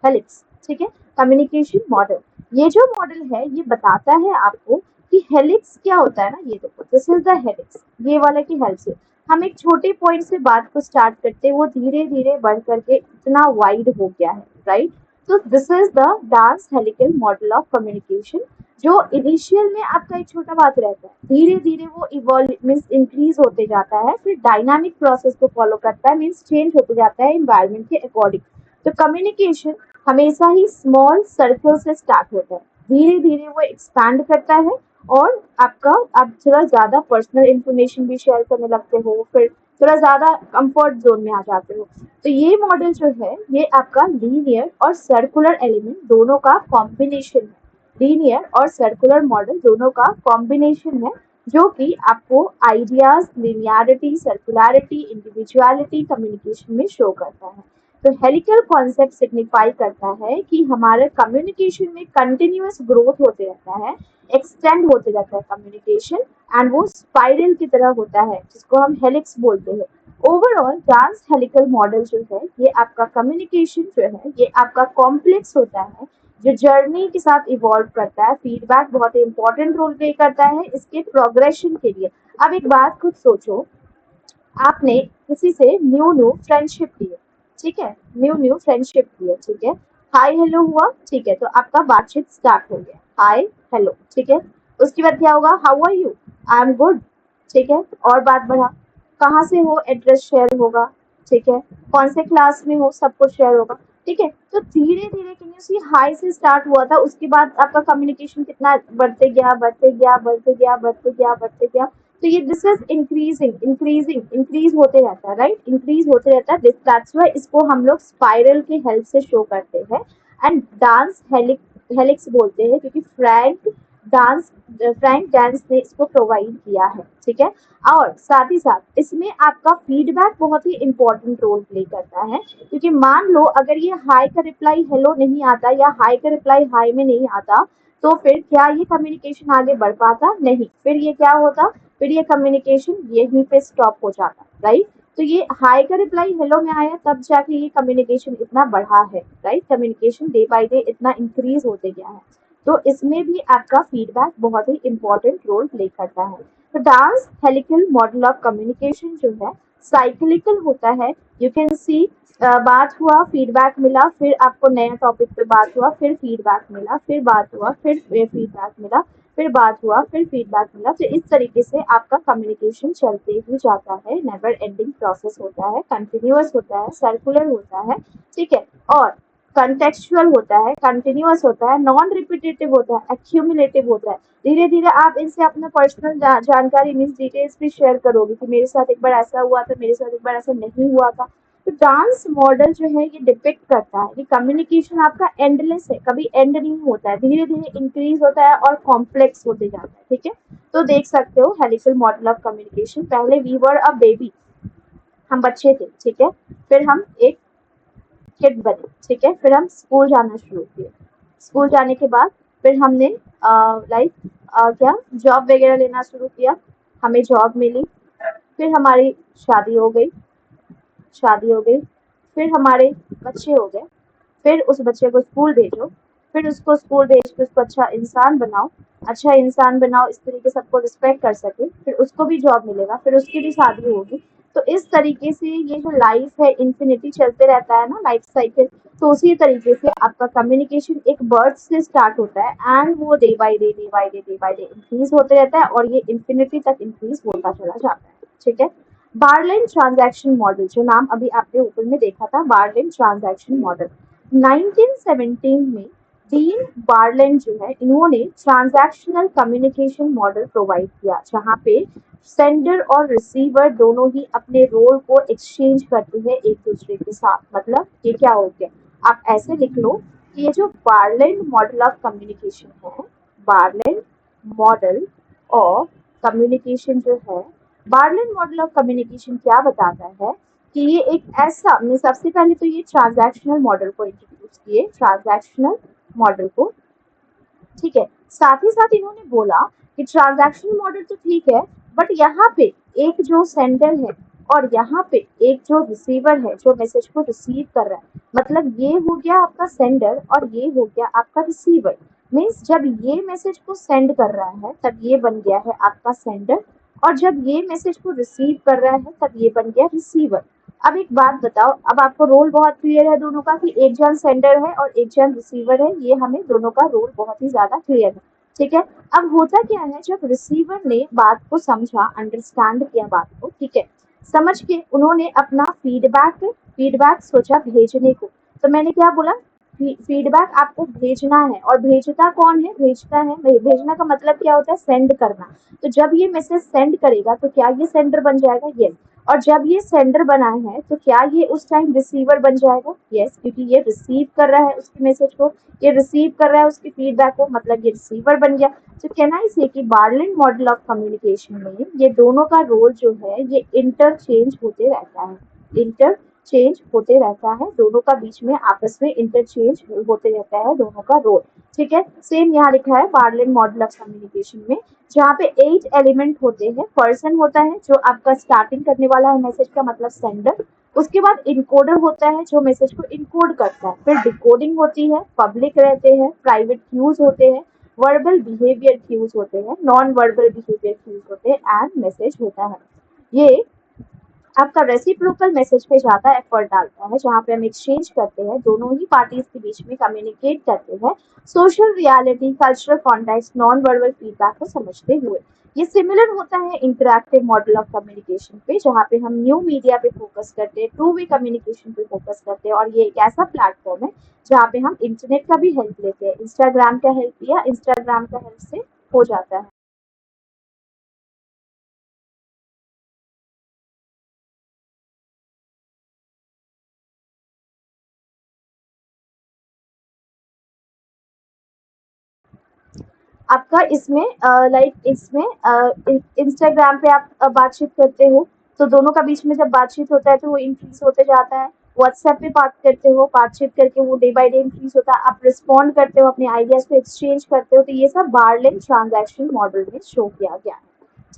हेलिक्स, ठीक है, कम्युनिकेशन मॉडल। ये जो मॉडल है ये बताता है आपको कि हेलिक्स क्या होता है ना, ये देखो, दिस इज द हेलिक्स, ये वाला की हेल्प से हम एक छोटे पॉइंट से बात को स्टार्ट करते हैं, वो धीरे धीरे बढ़ करके इतना वाइड हो गया है, राइट। तो this is the dance helical model of communication, जो इनिशियल में आपका एक छोटा बात रहता है, धीरे धीरे वो इवॉल्व मीन्स इंक्रीज होते जाता है, फिर डायनामिक प्रोसेस को फॉलो करता है, मीन्स चेंज होते जाता है एनवायरमेंट के अकॉर्डिंग। तो कम्युनिकेशन हमेशा ही स्मॉल सर्कल से स्टार्ट होता है, धीरे धीरे वो एक्सपैंड करता है, और आपका आप थोड़ा ज्यादा पर्सनल इंफॉर्मेशन भी शेयर करने लगते हो, फिर थोड़ा ज्यादा कंफर्ट जोन में आ जाते हो। तो ये मॉडल जो है ये आपका लीनियर और सर्कुलर एलिमेंट दोनों का कॉम्बिनेशन है, लीनियर और सर्कुलर मॉडल दोनों का कॉम्बिनेशन है जो कि आपको आइडियाज, लिनियरिटी, सर्कुलरिटी, इंडिविजुअलिटी कम्युनिकेशन में शो करता है। तो हेलिकल कॉन्सेप्ट सिग्निफाई करता है कि हमारे कम्युनिकेशन में कंटिन्यूअस ग्रोथ होते रहता है, एक्सटेंड होते रहता है कम्युनिकेशन, एंड वो स्पाइरल की तरह होता है जिसको हम हेलिक्स बोलते हैं। ओवरऑल डांस हेलिकल मॉडल जो है ये आपका कम्युनिकेशन जो है ये आपका कॉम्प्लेक्स होता है जो जर्नी के साथ इवॉल्व करता है। फीडबैक बहुत इंपॉर्टेंट रोल प्ले करता है इसके प्रोग्रेशन के लिए। अब एक बात खुद सोचो, आपने किसी से न्यू न्यू फ्रेंडशिप की है, ठीक है, न्यू न्यू फ्रेंडशिप की है, ठीक है, हाय हेलो हुआ, ठीक है, तो आपका बातचीत स्टार्ट हो गया, हाय हेलो, ठीक है, उसके बाद क्या होगा, how are you, I am good, ठीक है, और बात बढ़ा, कहाँ से हो, एड्रेस शेयर होगा, ठीक है, कौन से क्लास में हो, सब कुछ शेयर होगा, ठीक है। तो धीरे धीरे कैन यू सी हाई से स्टार्ट हुआ था, उसके बाद आपका कम्युनिकेशन कितना बढ़ते गया बढ़ते गया बढ़ते गया बढ़ते गया बढ़ते गया, तो ये this is increasing increasing increase होते रहता है, राइट, इंक्रीज होते रहता है, दैट्स व्हाई इसको हम लोग स्पाइरल के हेल्प से शो करते हैं। एंड डांस हेलिक्स बोलते हैं क्योंकि फ्रैंक डांस ने इसको प्रोवाइड किया है, ठीक है। और साथ ही साथ इसमें आपका फीडबैक बहुत ही इंपॉर्टेंट रोल प्ले करता है, क्योंकि मान लो अगर ये हाई का रिप्लाई हेलो नहीं आता या हाई का रिप्लाई हाई में नहीं आता, तो फिर क्या ये कम्युनिकेशन आगे बढ़ पाता, नहीं, फिर ये क्या होता, फिर ये कम्युनिकेशन यहीं पे स्टॉप हो जाता, राइट। तो ये हाई का रिप्लाई हेलो में आया तब जाके ये कम्युनिकेशन इतना बढ़ा है, right, communication day by day इतना इंक्रीज होते गया है। तो इसमें भी आपका फीडबैक बहुत ही इंपॉर्टेंट रोल प्ले करता है। तो dance helical model of communication जो है साइक्लिकल होता है। यू कैन सी बात हुआ, फीडबैक मिला, फिर आपको नया टॉपिक पे बात हुआ, फिर फीडबैक मिला, फिर बात हुआ, फिर फीडबैक मिला, फिर बात हुआ, फिर फीडबैक मिला। तो इस तरीके से आपका कम्युनिकेशन चलते ही जाता है, नेवर एंडिंग प्रोसेस होता है, कंटिन्यूअस होता है, सर्कुलर होता है, ठीक है, और कंटेक्चुअल होता है, कंटिन्यूअस होता है, नॉन रिपीटेटिव होता है, एक्यूमुलेटिव होता है। धीरे धीरे आप इनसे अपना पर्सनल जानकारी मीन्स डिटेल्स भी शेयर करोगे कि मेरे साथ एक बार ऐसा हुआ था, मेरे साथ एक बार ऐसा नहीं हुआ था। तो डांस मॉडल जो है ये डिपिक्ट करता है कि कम्युनिकेशन आपका एंडलेस है, कभी एंड नहीं होता है, धीरे धीरे इंक्रीज होता है और कॉम्प्लेक्स होते जाता है, ठीक है। तो देख सकते हो हेलिकल मॉडल ऑफ कम्युनिकेशन, पहले वी वर अ बेबी, हम बच्चे थे, ठीक है, फिर हम एक किड बने, ठीक है, फिर हम स्कूल जाना शुरू किए, स्कूल जाने के बाद फिर हमने लाइक क्या जॉब वगैरह लेना शुरू किया, हमें जॉब मिली, फिर हमारी शादी हो गई, शादी हो गई, फिर हमारे बच्चे हो गए, फिर उस बच्चे को स्कूल भेजो, फिर उसको स्कूल भेज के उसको अच्छा इंसान बनाओ, अच्छा इंसान बनाओ इस तरीके से सबको रिस्पेक्ट कर सके, फिर उसको भी जॉब मिलेगा, फिर उसकी भी शादी होगी। तो इस तरीके से ये जो लाइफ है इन्फिनिटी चलते रहता है ना, लाइफ साइकिल। तो उसी तरीके से आपका कम्युनिकेशन एक बर्थ से स्टार्ट होता है एंड वो day by day day by day day by day increase होते रहता है और ये इन्फिनिटी तक इंक्रीज होता चला जाता है, ठीक है। बार्लिन ट्रांजैक्शन मॉडल, जो नाम अभी आपने ऊपर में देखा था, बार्लिन ट्रांजैक्शन मॉडल, 1917 में डीन बार्लिन जो है इन्होंने ट्रांजैक्शनल कम्युनिकेशन मॉडल प्रोवाइड किया, जहाँ पे सेंडर और रिसीवर दोनों ही अपने रोल को एक्सचेंज करते हैं एक दूसरे के साथ। मतलब ये क्या हो गया, आप ऐसे लिख लो कि ये जो बार्लिन मॉडल ऑफ कम्युनिकेशन है, बार्लिन मॉडल ऑफ कम्युनिकेशन जो है, बार्लिन मॉडल ऑफ कम्युनिकेशन क्या बताता है कि ये एक ऐसा, मैं सबसे पहले तो ये ट्रांजैक्शनल मॉडल को इंट्रोड्यूस किए, ट्रांजैक्शनल मॉडल को, ठीक है। साथ ही साथ इन्होंने बोला कि ट्रांजैक्शनल मॉडल तो ठीक है, बट यहाँ पे एक जो सेंडर है और यहाँ पे एक जो रिसीवर है जो मैसेज को रिसीव कर रहा है, मतलब ये हो गया आपका सेंडर और ये हो गया आपका रिसीवर। मीन्स जब ये मैसेज को सेंड कर रहा है तब ये बन गया है आपका सेंडर, और जब ये मैसेज को रिसीव कर रहा है तब ये बन गया रिसीवर। अब एक बात बताओ, अब आपको रोल बहुत क्लियर है दोनों का कि एक जन सेंडर है और एक जन रिसीवर है, ये हमें दोनों का रोल बहुत ही ज्यादा क्लियर है, ठीक है। अब होता क्या है, जब रिसीवर ने बात को समझा, अंडरस्टैंड किया बात को, ठीक है, समझ के उन्होंने अपना फीडबैक सोचा भेजने को। तो मैंने क्या बोला, फीडबैक आपको भेजना है, और भेजता कौन है, भेजता है, भेजना का मतलब क्या होता है, सेंड करना। तो जब ये मैसेज सेंड करेगा तो क्या ये सेंडर बन जाएगा, यस। और जब ये सेंडर बना है तो क्या ये उस टाइम रिसीवर बन जाएगा? यस, क्योंकि ये रिसीव कर रहा है उसके मैसेज को, ये रिसीव कर रहा है उसके फीडबैक को, मतलब ये रिसीवर बन गया। तो कैन आई से कि बार्लिन मॉडल ऑफ कम्युनिकेशन में ये दोनों का रोल जो है ये इंटरचेंज होते रहता है, इंटरचेंज होते रहता है, दोनों का बीच में आपस में इंटरचेंज होते रहता है दोनों का रोल। ठीक है, सेम यहाँ लिखा है बार्लिन मॉडल ऑफ कम्युनिकेशन में, जहाँ पे 8 एलिमेंट होते हैं। पर्सन होता है जो आपका स्टार्टिंग करने वाला है मैसेज का, मतलब सेंडर। उसके बाद इनकोडर होता है जो मैसेज को इनकोड करता है, फिर डिकोडिंग होती है, पब्लिक रहते हैं, प्राइवेट क्यूज होते हैं, वर्बल बिहेवियर क्यूज होते हैं, नॉन वर्बल बिहेवियर क्यूज होते हैं, एंड मैसेज होता है। ये आपका रेसिप्रोकल मैसेज पे ज़्यादा एफर्ट डालता है, जहाँ पे हम एक्सचेंज करते हैं, दोनों ही पार्टीज के बीच में कम्युनिकेट करते हैं social reality, cultural context, non verbal feedback को समझते हुए। ये सिमिलर होता है इंटरैक्टिव मॉडल ऑफ कम्युनिकेशन पे, जहाँ पे हम न्यू मीडिया पे फोकस करते हैं, टू वे कम्युनिकेशन पे फोकस करते हैं, और ये एक ऐसा प्लेटफॉर्म है जहाँ पे हम इंटरनेट का भी हेल्प लेते हैं, इंस्टाग्राम का हेल्प लिया, इंस्टाग्राम का हेल्प से हो जाता है। आपका इसमें लाइक इसमें इंस्टाग्राम पे आप बातचीत करते हो, तो दोनों का बीच में जब बातचीत होता है तो वो इंक्रीज होते जाता है। व्हाट्सएप पे बात करते हो, बातचीत करके वो डे बाय डे इंक्रीज होता है, आप रिस्पॉन्ड करते हो, अपने आइडियाज को एक्सचेंज करते हो, तो ये सब बार्लिन ट्रांजैक्शन मॉडल में शो किया गया है।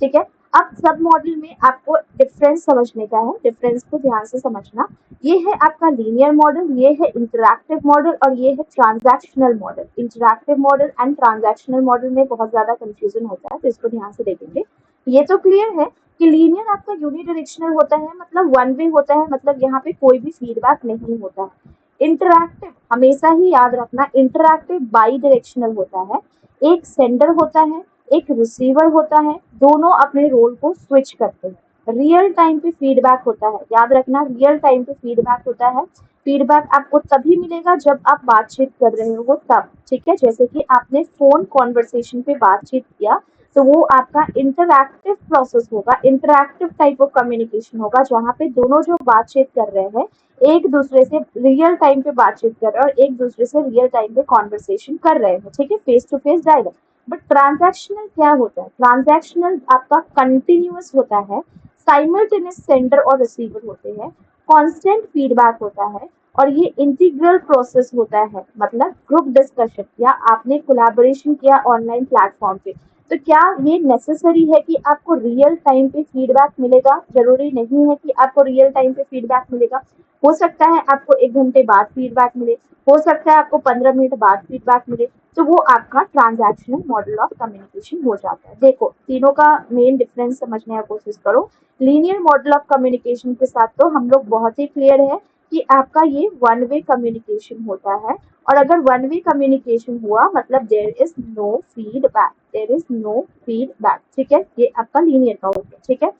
ठीक है, अब सब मॉडल में आपको डिफरेंस समझने का है, डिफरेंस को ध्यान से समझना। ये है आपका लीनियर मॉडल, ये है इंटरैक्टिव मॉडल, और ये है transactional model. Interactive model and transactional model में बहुत ज्यादा कंफ्यूजन होता है, तो इसको ध्यान से देखेंगे। ये तो क्लियर है कि लीनियर आपका यूनिडायरेक्शनल होता है, मतलब वन वे होता है, मतलब यहाँ पे कोई भी फीडबैक नहीं होता है। इंटरैक्टिव हमेशा ही याद रखना, इंटरैक्टिव बाई डायरेक्शनल होता है। एक सेंडर होता है, एक रिसीवर होता है, दोनों अपने रोल को स्विच करते हैं। रियल टाइम पे फीडबैक होता है, याद रखना, रियल टाइम पे फीडबैक होता है। फीडबैक आपको तभी मिलेगा जब आप बातचीत कर रहे हो तब। ठीक है, जैसे कि आपने फोन कॉन्वर्सेशन पे बातचीत किया, तो वो आपका इंटरैक्टिव प्रोसेस होगा, इंटरैक्टिव टाइप ऑफ कम्युनिकेशन होगा, जहाँ पे दोनों जो बातचीत कर रहे हैं एक दूसरे से रियल टाइम पे बातचीत कर रहे हैं, और एक दूसरे से रियल टाइम पे कॉन्वर्सेशन कर रहे हैं। ठीक है, face to face direct. But transactional क्या होता है? ट्रांजैक्शनल आपका कंटिन्यूअस होता है, साइमल्टेनियस सेंडर और रिसीवर होते हैं, कांस्टेंट फीडबैक होता है, और ये इंटीग्रल प्रोसेस होता है, मतलब ग्रुप डिस्कशन या आपने कोलैबोरेशन किया ऑनलाइन प्लेटफॉर्म पे, तो क्या ये नेसेसरी है कि आपको रियल टाइम पे फीडबैक मिलेगा? जरूरी नहीं है कि आपको रियल टाइम पे फीडबैक मिलेगा। हो सकता है आपको 1 घंटे बाद फीडबैक मिले, हो सकता है आपको 15 मिनट बाद फीडबैक मिले, तो वो आपका ट्रांजैक्शनल मॉडल ऑफ कम्युनिकेशन हो जाता है। देखो, तीनों का मेन डिफरेंस समझने की कोशिश करो। लीनियर मॉडल ऑफ कम्युनिकेशन के साथ तो हम लोग बहुत ही क्लियर है कि आपका ये वन वे कम्युनिकेशन होता है, और अगर वन वे कम्युनिकेशन हुआ मतलब there is no feedback, there is no feedback. ठीक है, ये आपका लीनियर का हो गया। ठीक है,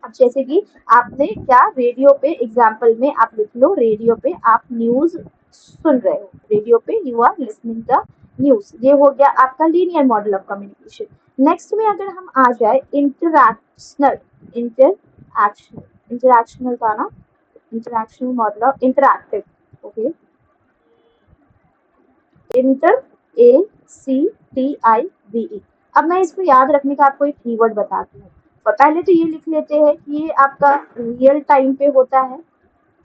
अब जैसे कि आपने क्या रेडियो पे, एग्जाम्पल में आप लिख लो, रेडियो पे आप न्यूज सुन रहे हो, रेडियो पे you are listening the news, ये हो गया आपका linear model of communication. Next में अगर हम आ जाए इंटरैक्शनल, इंटरैक्शनल, इंटरैक्शनल का ना, interactional model of interactive, okay, inter, A C T I B E. अब मैं इसको याद रखने का आपको एक कीवर्ड बताती हूँ। पहले तो ये लिख लेते हैं कि ये आपका रियल टाइम पे होता है।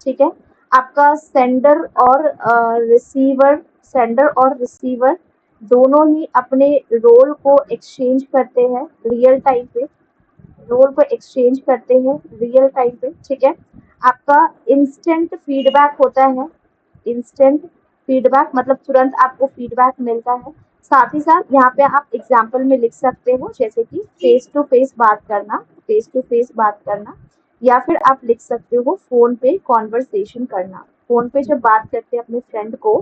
ठीक है, आपका सेंडर और रिसीवर, सेंडर और रिसीवर दोनों ही अपने रोल को एक्सचेंज करते हैं रियल टाइम पे, रोल को एक्सचेंज करते हैं रियल टाइम पे। ठीक है, आपका इंस्टेंट फीडबैक होता है, इंस्टेंट फीडबैक मतलब तुरंत आपको फीडबैक मिलता है। साथ ही साथ यहाँ पे आप एग्जाम्पल में लिख सकते हो, जैसे कि फेस टू फेस बात करना, फेस टू फेस बात करना, या फिर आप लिख सकते हो फोन पे कॉन्वर्सेशन करना। फोन पे जब बात करते हैं अपने फ्रेंड को,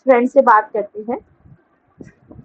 फ्रेंड से बात करते हैं,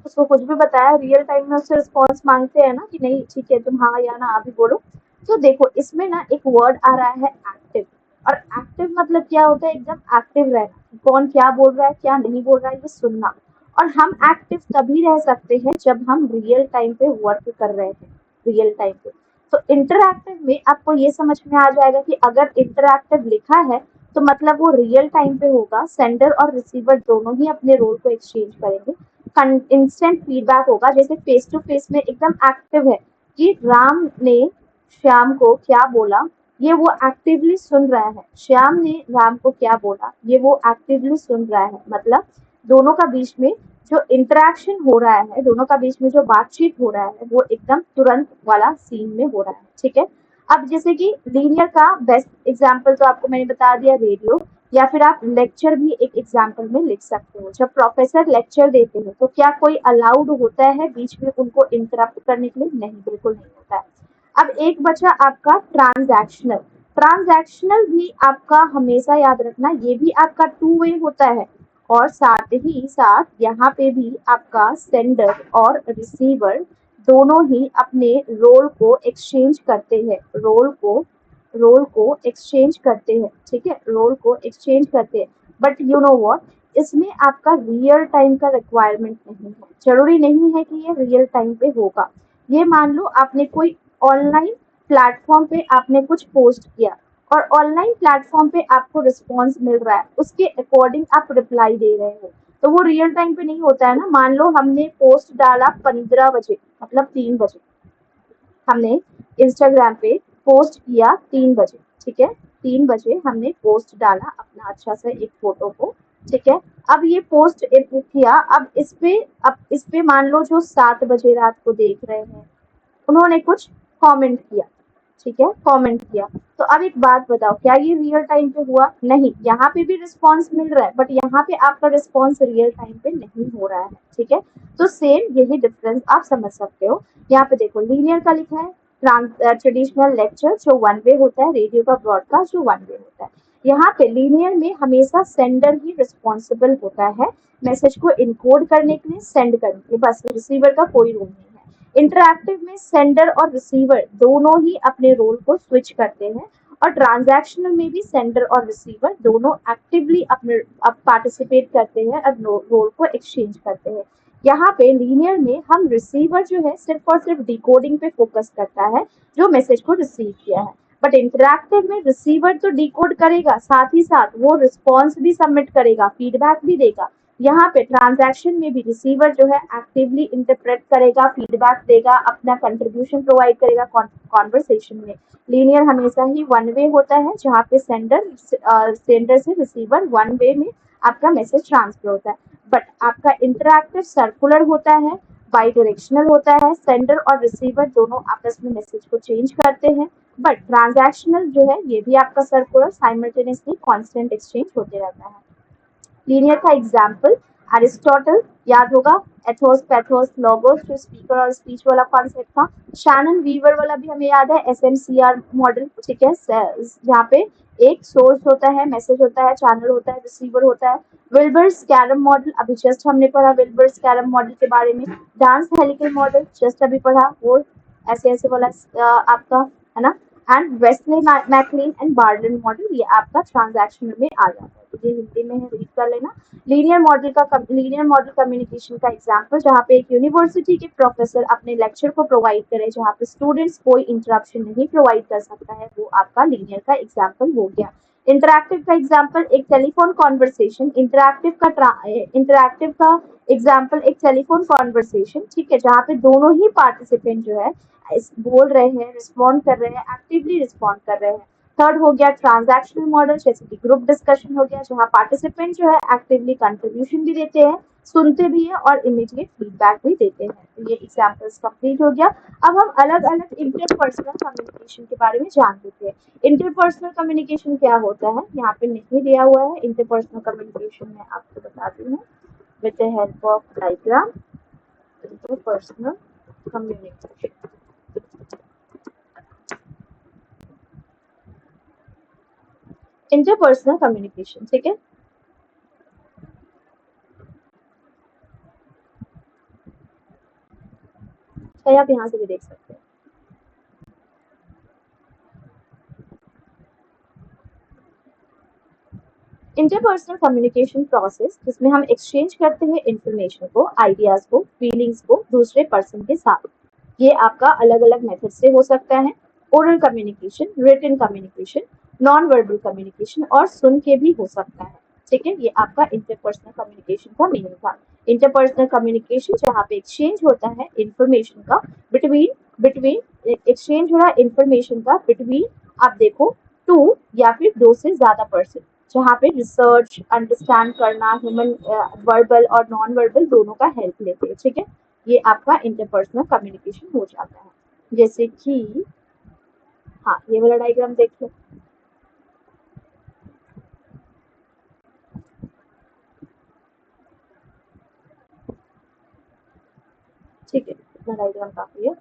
उसको कुछ भी बताया रियल टाइम में उससे रिस्पॉन्स मांगते हैं ना कि नहीं ठीक है तुम हाँ या ना अभी बोलो। तो देखो इसमें ना एक वर्ड आ रहा है एक्टिव, और एक्टिव मतलब क्या होता है? एकदम एक्टिव रहना, कौन क्या बोल रहा है क्या नहीं बोल रहा है ये सुनना। और हम एक्टिव तभी रह सकते हैं जब हम रियल टाइम पे वर्क कर रहे हैं, रियल टाइम पे। तो इंटरएक्टिव में आपको ये समझ में आ जाएगा कि अगर इंटरएक्टिव लिखा है तो मतलब वो रियल टाइम पे होगा, सेंडर और रिसीवर दोनों ही अपने रोल को एक्सचेंज करेंगे, इंस्टेंट फीडबैक होगा, जैसे फेस टू फेस में एकदम एक्टिव है कि राम ने श्याम को क्या बोला, ये वो एक्टिवली सुन रहा है, श्याम ने राम को क्या बोला, ये वो एक्टिवली सुन रहा है, मतलब दोनों का बीच में जो इंटरेक्शन हो रहा है, दोनों का बीच में जो बातचीत हो रहा है वो एकदम तुरंत वाला सीन में हो रहा है, ठीक है। अब जैसे कि लीनियर का बेस्ट एग्जांपल तो आपको मैंने बता दिया, रेडियो, या फिर आप लेक्चर भी एक एग्जांपल में लिख सकते हो। जब प्रोफेसर लेक्चर देते हैं तो क्या कोई अलाउड होता है बीच में उनको इंटरप्ट करने के लिए? नहीं, बिल्कुल नहीं होता है। अब एक बचा आपका ट्रांजैक्शनल। ट्रांजैक्शनल भी आपका हमेशा याद रखना, ये भी आपका टू वे होता है, और साथ ही साथ यहाँ पे भी आपका सेंडर और रिसीवर दोनों ही अपने रोल को एक्सचेंज करते हैं, रोल को एक्सचेंज करते हैं, ठीक है, रोल को एक्सचेंज करते हैं। बट यू नो व्हाट, इसमें आपका रियल टाइम का रिक्वायरमेंट नहीं है, जरूरी नहीं है कि ये रियल टाइम पे होगा। ये मान लो आपने कोई ऑनलाइन प्लेटफॉर्म पे आपने कुछ पोस्ट किया और ऑनलाइन प्लेटफॉर्म पे आपको रिस्पॉन्स मिल रहा है, उसके अकॉर्डिंग आप रिप्लाई दे रहे हो, तो वो रियल टाइम पे नहीं होता है ना। मान लो हमने पोस्ट डाला 15 बजे, मतलब 3 बजे, हमने इंस्टाग्राम पे पोस्ट किया 3 बजे, ठीक है, 3 बजे हमने पोस्ट डाला अपना अच्छा सा एक फोटो को, ठीक है। अब ये पोस्ट किया, अब इस पे मान लो जो 7 बजे रात को देख रहे हैं उन्होंने कुछ कमेंट किया, ठीक है, कमेंट किया। तो अब एक बात बताओ, क्या ये रियल टाइम पे हुआ? नहीं, यहाँ पे भी रिस्पॉन्स मिल रहा है बट यहाँ पे आपका रिस्पॉन्स रियल टाइम पे नहीं हो रहा है, ठीक है। तो सेम यही डिफरेंस आप समझ सकते हो। यहाँ पे देखो लीनियर का लिखा है, ट्रेडिशनल लेक्चर जो वन वे होता है, रेडियो का ब्रॉडकास्ट जो वन वे होता है। यहाँ पे लीनियर में हमेशा सेंडर ही रिस्पॉन्सिबल होता है मैसेज को इनकोड करने के लिए, सेंड करने के लिए, बस रिसीवर का कोई रोल नहीं है। इंटरैक्टिव में सेंडर और रिसीवर दोनों ही अपने रोल को स्विच करते हैं, और ट्रांजैक्शनल में भी सेंडर और रिसीवर दोनों एक्टिवली अपने पार्टिसिपेट करते हैं और रोल को एक्सचेंज करते हैं। यहाँ पे लीनियर में हम रिसीवर जो है सिर्फ और सिर्फ डिकोडिंग पे फोकस करता है, जो मैसेज को रिसीव किया है। बट इंटरैक्टिव में रिसीवर तो डिकोड करेगा, साथ ही साथ वो रिस्पॉन्स भी सबमिट करेगा, फीडबैक भी देगा। यहाँ पे ट्रांजैक्शन में भी रिसीवर जो है एक्टिवली इंटरप्रेट करेगा, फीडबैक देगा, अपना कंट्रीब्यूशन प्रोवाइड करेगा कॉन्वर्सेशन में। लीनियर हमेशा ही वन वे होता है, जहाँ पे सेंडर से रिसीवर वन वे में आपका मैसेज ट्रांसफर होता है। बट आपका इंटरैक्टिव सर्कुलर होता है, बाई डायरेक्शनल होता है, सेंडर और रिसीवर दोनों आपस में मैसेज को चेंज करते हैं। बट ट्रांजैक्शनल जो है ये भी आपका सर्कुलर, साइमल्टेनियसली कांस्टेंट एक्सचेंज होते रहता है। लीनियर का एग्जाम्पल एरिस्टोटल, याद होगा, एथोस पैथोस लोगोस, जो स्पीकर और स्पीच वाला कॉन्सेप्ट था। शैनन वीवर वाला भी हमें याद है, एसएमसीआर मॉडल, ठीक है, जहाँ पे एक सोर्स होता है, मैसेज होता है, चैनल होता है, रिसीवर होता है। विल्बर्स कैरम मॉडल, अभी जस्ट हमने पढ़ा विल्बर्स कैरम मॉडल के बारे में। डांस हेलिकल मॉडल जस्ट अभी पढ़ा, वो ऐसे ऐसे वाला आपका है ना। And Westley MacLean and Barnlund model, ये आपका ट्रांजैक्शनल में आ जाता है, तो ये हिंदी में है, रीड कर लेना। लीनियर मॉडल कम्युनिकेशन का एग्जांपल, जहाँ पे एक यूनिवर्सिटी के प्रोफेसर अपने लेक्चर को प्रोवाइड करे, जहाँ पे स्टूडेंट्स कोई इंटरप्शन नहीं प्रोवाइड कर सकता है, वो आपका लीनियर का एग्जांपल हो गया। इंटरैक्टिव का एग्जांपल एक टेलीफोन कॉन्वर्सेशन, इंटरैक्टिव का एग्जांपल एक टेलीफोन कॉन्वर्सेशन, ठीक है, जहाँ पे दोनों ही पार्टिसिपेंट जो है बोल रहे हैं, रिस्पॉन्ड कर रहे हैं, एक्टिवली रिस्पॉन्ड कर रहे हैं। थर्ड हो गया ट्रांजैक्शनल मॉडल, जैसे कि ग्रुप डिस्कशन हो गया, जहाँ पार्टिसिपेंट जो है एक्टिवली कंट्रीब्यूशन भी देते हैं, सुनते भी है और इमीडिएट फीडबैक भी देते हैं। तो ये एग्जांपल्स कंप्लीट हो गया। अब हम अलग अलग इंटरपर्सनल कम्युनिकेशन के बारे में जान लेते हैं। इंटरपर्सनल कम्युनिकेशन क्या होता है, यहाँ पे नहीं दिया हुआ है। इंटरपर्सनल कम्युनिकेशन में आपको बताती हूँ with the help of diagram. Interpersonal communication, interpersonal communication, ठीक है। चाहे आप यहाँ से भी देख सकते हैं। इंटरपर्सनल कम्युनिकेशन प्रोसेस, जिसमें हम एक्सचेंज करते हैं इंफॉर्मेशन को, आइडियाज को, फीलिंग्स को दूसरे पर्सन के साथ। ये आपका अलग अलग मेथड से हो सकता है। Oral communication, written communication, non verbal communication और सुन के भी हो सकता है। ठीक है, ये आपका इंटरपर्सनल कम्युनिकेशन का मीनिंग था। इंटरपर्सनल कम्युनिकेशन जहाँ पे एक्सचेंज होता है इंफॉर्मेशन का बिटवीन बिटवीन एक्सचेंज हो रहा है इंफॉर्मेशन का बिटवीन, आप देखो, टू या फिर दो से ज्यादा पर्सन, जहाँ पे रिसर्च अंडरस्टैंड करना ह्यूमन वर्बल और नॉन वर्बल दोनों का हेल्प लेते हैं। ठीक है, ये आपका इंटरपर्सनल कम्युनिकेशन हो जाता है। जैसे कि हाँ, ये वाला डायग्राम देख लो। ठीक है, इतना डायग्राम काफी है।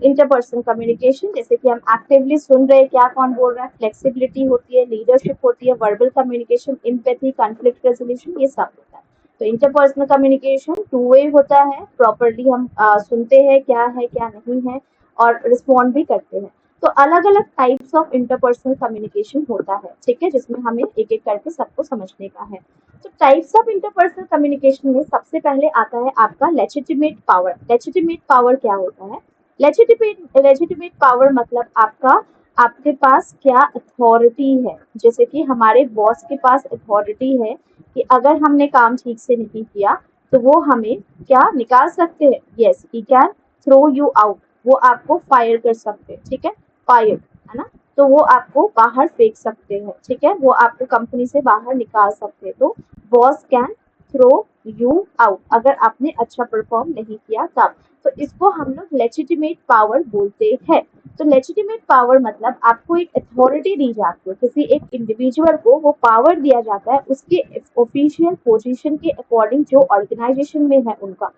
इंटरपर्सनल कम्युनिकेशन, जैसे कि हम एक्टिवली सुन रहे हैं क्या कौन बोल रहा है, फ्लेक्सिबिलिटी होती है, लीडरशिप होती है, verbal communication, empathy, conflict resolution, ये सब होता है। तो इंटरपर्सनल कम्युनिकेशन टू वे होता है, प्रॉपरली हम सुनते हैं क्या है क्या नहीं है और रिस्पॉन्ड भी करते हैं। तो अलग अलग टाइप्स ऑफ इंटरपर्सनल कम्युनिकेशन होता है। ठीक है, जिसमें हमें एक एक करके सबको समझने का है। तो टाइप्स ऑफ इंटरपर्सनल कम्युनिकेशन में सबसे पहले आता है आपका लेजिटिमेट पावर। लेजिटिमेट पावर क्या होता है? लेजिटिमेट पावर मतलब आपका, आपके पास क्या अथॉरिटी है। जैसे कि हमारे बॉस के पास अथॉरिटी है कि अगर हमने काम ठीक से नहीं किया तो वो हमें क्या निकाल सकते हैं। Yes, he can throw you out, वो आपको फायर कर सकते हैं। ठीक है, फायर है ना, तो वो आपको बाहर फेंक सकते हैं। ठीक है, वो आपको कंपनी से बाहर निकाल सकते हैं। तो boss can throw you out अगर आपने अच्छा परफॉर्म नहीं किया तब। तो इसको हम लोग लेजिटिमेट पावर बोलते हैं। तो लेजिटिमेट पावर मतलब आपको एक अथॉरिटी दी जाती है, किसी एक इंडिविजुअल को वो पावर दिया जाता है उसके ऑफिशियल पोजीशन के अकॉर्डिंग, जो ऑर्गेनाइजेशन में है उनका,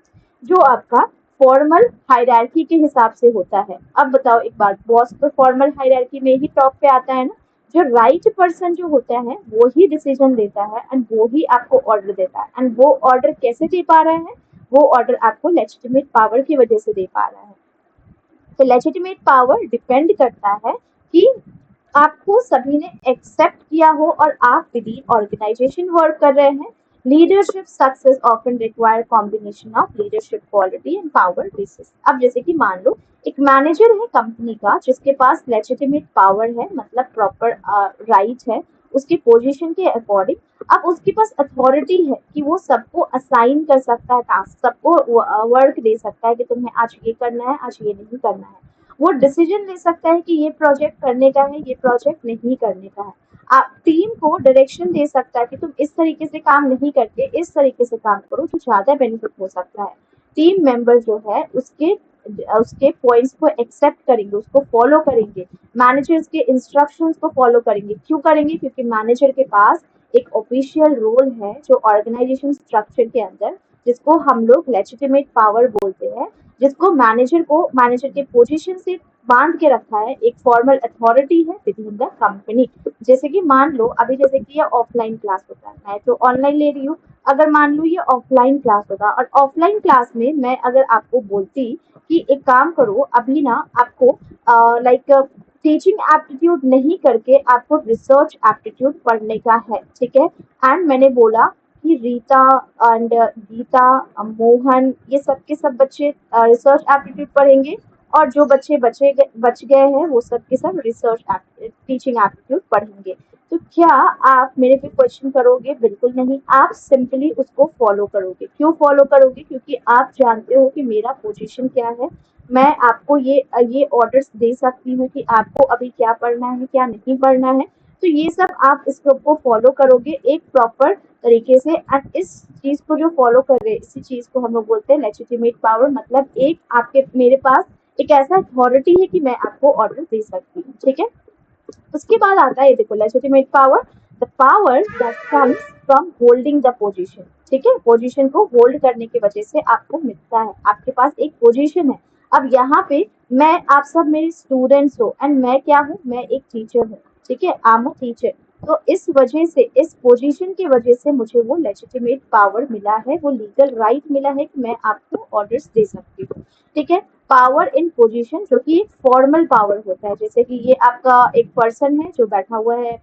जो आपका फॉर्मल हायरार्की के हिसाब से होता है। अब बताओ एक बात, बॉस तो फॉर्मल हायरार्की में ही टॉप पे आता है ना। जो राइट पर्सन जो होता है वो ही डिसीजन लेता है एंड वो ही आपको ऑर्डर देता है। एंड वो ऑर्डर कैसे दे पा रहा है? वो ऑर्डर आपको लेजिटिमेट पावर की वजह से दे पा रहा है। तो लेजिटिमेट पावर डिपेंड करता है कि आपको सभी ने एक्सेप्ट किया हो और आप विदिन ऑर्गेनाइजेशन वर्क कर रहे हैं। Leadership success often require combination of leadership quality and power basis. अब जैसे कि मान लो एक मैनेजर है कंपनी का जिसके पास लेजिटिमेट पावर है, मतलब प्रॉपर राइट है उसकी पोजीशन के अकॉर्डिंग। अब उसके पास अथॉरिटी है कि वो सबको असाइन कर सकता है टास्क, सबको वर्क दे सकता है कि तुम्हें आज ये करना है, आज ये नहीं करना है। वो डिसीजन ले सकता है कि ये प्रोजेक्ट करने का है, ये प्रोजेक्ट नहीं करने का है। आप टीम को डायरेक्शन दे सकता है कि तुम इस तरीके से काम नहीं करके इस तरीके से काम करो जो ज्यादा बेनिफिट हो सकता है। टीम मेंबर जो है उसके उसके पॉइंट्स को एक्सेप्ट करेंगे, उसको फॉलो करेंगे, मैनेजर्स के इंस्ट्रक्शंस को फॉलो करेंगे। क्यों करेंगे? क्योंकि मैनेजर के पास एक ऑफिशियल रोल है जो ऑर्गेनाइजेशन स्ट्रक्चर के अंदर, जिसको हम लोग लेजिटिमेट पावर बोलते हैं, जिसको मैनेजर के पोजीशन से बांध के रखा है, एक फॉर्मल अथॉरिटी है विद इन द कंपनी। जैसे कि मान लो अभी जैसे कि ये ऑफलाइन क्लास होता है, मैं तो ऑनलाइन ले रही हूँ। अगर मान लो ये ऑफलाइन क्लास होता और ऑफलाइन क्लास में मैं अगर आपको बोलती कि एक काम करो, अभी ना आपको लाइक टीचिंग एप्टीट्यूड नहीं करके आपको रिसर्च एप्टीट्यूड पढ़ने का है। ठीक है, एंड मैंने बोला कि रीता एंड गीता, मोहन, ये सब के सब बच्चे रिसर्च एप्टीट्यूड पढ़ेंगे और जो बच्चे बच गए हैं वो सब के सब रिसर्च टीचिंग एप्टीट्यूड पढ़ेंगे। तो क्या आप मेरे पे क्वेश्चन करोगे? बिल्कुल नहीं, आप सिंपली उसको फॉलो करोगे। क्यों फॉलो करोगे? क्योंकि आप जानते हो कि मेरा पोजीशन क्या है। मैं आपको ये ऑर्डर्स दे सकती हूँ कि आपको अभी क्या पढ़ना है क्या नहीं पढ़ना है। तो ये सब आप इसको फॉलो करोगे एक प्रॉपर तरीके से। एंड इस चीज को जो फॉलो कर रहे हैं इसी चीज को हम लोग बोलते हैं लेजिटिमेट पावर। मतलब एक आपके मेरे पास एक ऐसा अथॉरिटी है कि मैं आपको ऑर्डर दे सकती हूँ। ठीक है, उसके बाद आता है देखो legitimate power, the power that comes from holding the position. ठीक है, पोजीशन को होल्ड करने की वजह से आपको मिलता है, आपके पास एक पोजीशन है। अब यहाँ पे मैं, आप सब मेरे स्टूडेंट्स हो एंड मैं क्या हूँ? मैं एक टीचर हूँ। ठीक है, आई एम अ टीचर। तो इस वजह से, इस पोजीशन की वजह से मुझे वो लेजिटिमेट पावर मिला है, वो लीगल राइट मिला है कि मैं आपको ऑर्डर्स दे सकती हूँ। ठीक है, पावर इन पोजीशन जो कि एक फॉर्मल पावर होता है। जैसे कि ये आपका एक पर्सन है जो बैठा हुआ है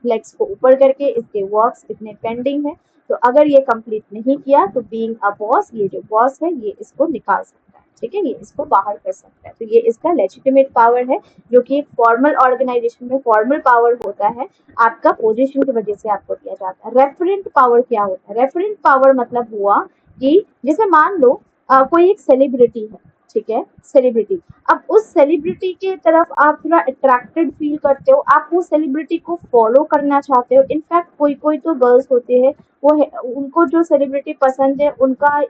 लेग्स को ऊपर करके, इसके वर्क्स इतने पेंडिंग है, तो अगर ये कंप्लीट नहीं किया तो बीइंग अ बॉस, ये जो बॉस है ये इसको निकाल सकता है। ठीक है, ये इसको बाहर कर सकता है। तो ये इसका लेजिटिमेट पावर है, जो कि एक फॉर्मल ऑर्गेनाइजेशन में फॉर्मल पावर होता है, आपका पोजीशन की वजह से आपको दिया जाता है। रेफरेंट पावर क्या होता है? रेफरेंट पावर मतलब हुआ कि जैसे मान लो कोई एक सेलिब्रिटी है, ठीक है, सेलिब्रिटी, अब उस सेलिब्रिटी के तरफ आप थोड़ा अट्रैक्टेड फील करते हो, आप वो सेलिब्रिटी को फॉलो करना चाहते हो। इनफैक्ट कोई कोई तो गर्ल्स होते हैं, वो उनको जो सेलिब्रिटी पसंद है उनका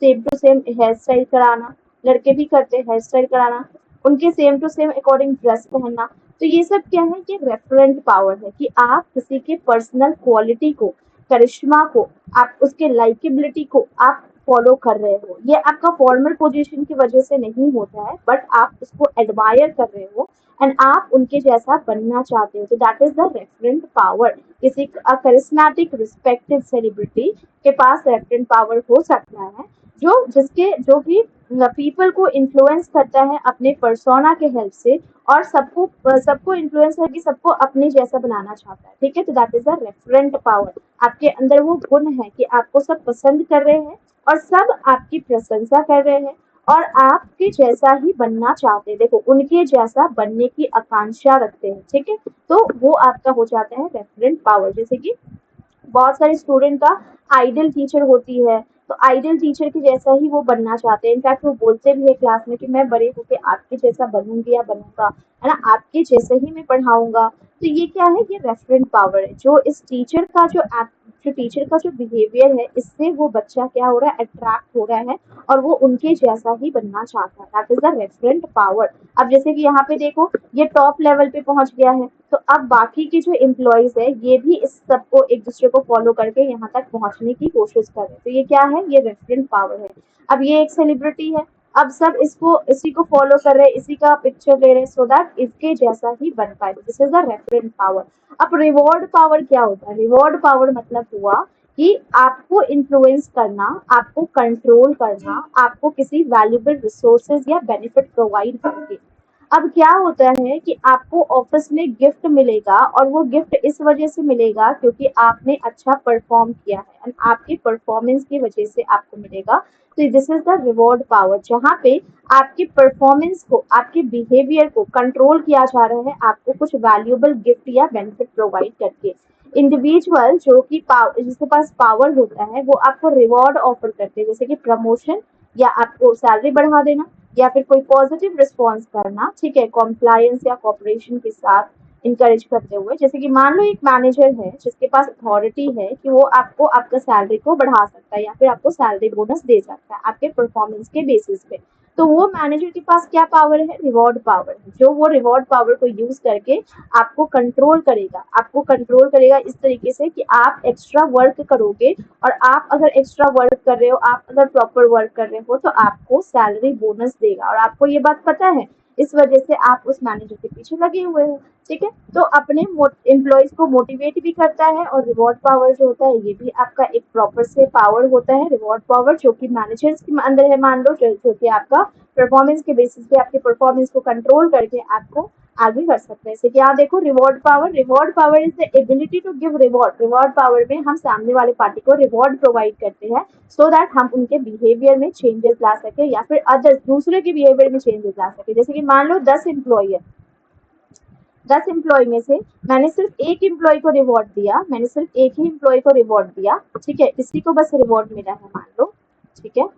same to same hair style कराना, लड़के भी करते हैं हेयर स्टाइल कराना, उनके same to same according dress पहनना। तो ये सब क्या है कि रेफरेंट पावर है, कि आप किसी के पर्सनल क्वालिटी को, करिश्मा को, आप उसके लाइकेबिलिटी को आप फॉलो कर रहे हो। ये आपका फॉर्मल पोजीशन की वजह से नहीं होता है, बट आप उसको एडमायर कर रहे हो एंड आप उनके जैसा बनना चाहते हो। तो that is the referent power. किसी करिस्मेटिक रिस्पेक्टेड सेलिब्रिटी के पास रेफरेंट पावर हो सकता है, जो कि पीपल को इन्फ्लुएंस करता है अपने पर्सोना के हेल्प से, और सबको इन्फ्लुएंस करके सबको अपने जैसा बनाना चाहता है। ठीक है, तो that is the referent power. आपके अंदर वो गुण है कि आपको सब पसंद कर रहे हैं और सब आपकी प्रशंसा कर रहे हैं और आपके जैसा ही बनना चाहते हैं। देखो, उनके जैसा बनने की आकांक्षा रखते हैं। ठीक है, तो वो आपका हो जाता है रेफरेंट पावर। जैसे कि बहुत सारे स्टूडेंट का आइडल टीचर होती है, तो आइडल टीचर के जैसा ही वो बनना चाहते हैं। इनफैक्ट वो बोलते भी है क्लास में कि मैं बड़े होकर आपके जैसा बनूंगी या बनूंगा, है ना, आपके जैसे ही मैं पढ़ाऊंगा। तो ये क्या है? ये रेफरेंट पावर है, जो इस टीचर का जो टीचर का जो बिहेवियर है, इससे वो बच्चा क्या हो रहा है? अट्रैक्ट हो रहा है और वो उनके जैसा ही बनना चाहता है। That is the referent power. अब जैसे कि यहाँ पे देखो, ये टॉप लेवल पे पहुंच गया है, तो अब बाकी के जो एम्प्लॉयज है, ये भी इस सबको एक दूसरे को फॉलो करके यहाँ तक पहुंचने की कोशिश कर रहे हैं। तो ये क्या है? ये रेफरेंट पावर है। अब ये एक सेलिब्रिटी है, अब सब इसको इसी को फॉलो कर रहे हैं, इसी का पिक्चर ले रहे हैं, सो दैट इसके जैसा ही बन पाए। This is the referent power. अब रिवॉर्ड पावर क्या होता है? रिवॉर्ड पावर मतलब हुआ कि आपको इन्फ्लुएंस करना, आपको कंट्रोल करना, आपको किसी वैल्यूबल रिसोर्सेज या बेनिफिट प्रोवाइड करके। अब क्या होता है कि आपको ऑफिस में गिफ्ट मिलेगा, और वो गिफ्ट इस वजह से मिलेगा क्योंकि आपने अच्छा परफॉर्म किया है, और आपकी परफॉर्मेंस की वजह से आपको मिलेगा। तो this is the reward power, जहाँ पे आपकी परफॉर्मेंस को, आपके बिहेवियर को कंट्रोल किया जा रहा है, आपको कुछ वैल्यूएबल गिफ्ट या बेनिफिट प्रोवाइड करके। इंडिविजुअल जो कि जिसके पास पावर होता है, वो आपको रिवॉर्ड ऑफर करते हैं, जैसे कि प्रमोशन, या आपको सैलरी बढ़ा देना, या फिर कोई पॉजिटिव रिस्पॉन्स करना। ठीक है, कॉम्प्लायंस या कॉपरेशन के साथ इंकरेज करते हुए। जैसे कि मान लो एक मैनेजर है जिसके पास अथॉरिटी है कि वो आपको आपका सैलरी को बढ़ा सकता है या फिर आपको सैलरी बोनस दे सकता है आपके परफॉर्मेंस के बेसिस पे। तो वो मैनेजर के पास क्या पावर है? रिवॉर्ड पावर है, जो वो रिवॉर्ड पावर को यूज करके आपको कंट्रोल करेगा। आपको कंट्रोल करेगा इस तरीके से कि आप एक्स्ट्रा वर्क करोगे, और आप अगर एक्स्ट्रा वर्क कर रहे हो, आप अगर प्रॉपर वर्क कर रहे हो, तो आपको सैलरी बोनस देगा, और आपको ये बात पता है, इस वजह से आप उस मैनेजर के पीछे लगे हुए हो। ठीक है, तो अपने एम्प्लॉयज को मोटिवेट भी करता है, और रिवॉर्ड पावर जो होता है, ये भी आपका एक प्रॉपर से पावर होता है, रिवॉर्ड पावर, जो कि मैनेजर्स के अंदर है, मान लो, जो कि आपका परफॉर्मेंस के बेसिस पे आपके परफॉर्मेंस को कंट्रोल करके आपको आगे कर सकते हैं। जैसे कि यहाँ देखो, reward power is the ability to give reward. Reward power में हम सामने वाले पार्टी को रिवॉर्ड प्रोवाइड करते हैं, सो दैट हम उनके बिहेवियर में चेंजेस ला सके, या फिर अदर्स दूसरे के बिहेवियर में चेंजेस ला सके। जैसे कि मान लो 10 एम्प्लॉय है, 10 एम्प्लॉय में से मैंने सिर्फ एक एम्प्लॉय को रिवॉर्ड दिया, मैंने सिर्फ एक ही एम्प्लॉय को रिवॉर्ड दिया। ठीक है, इसी को बस रिवॉर्ड मिला है, मान लो। ठीक है,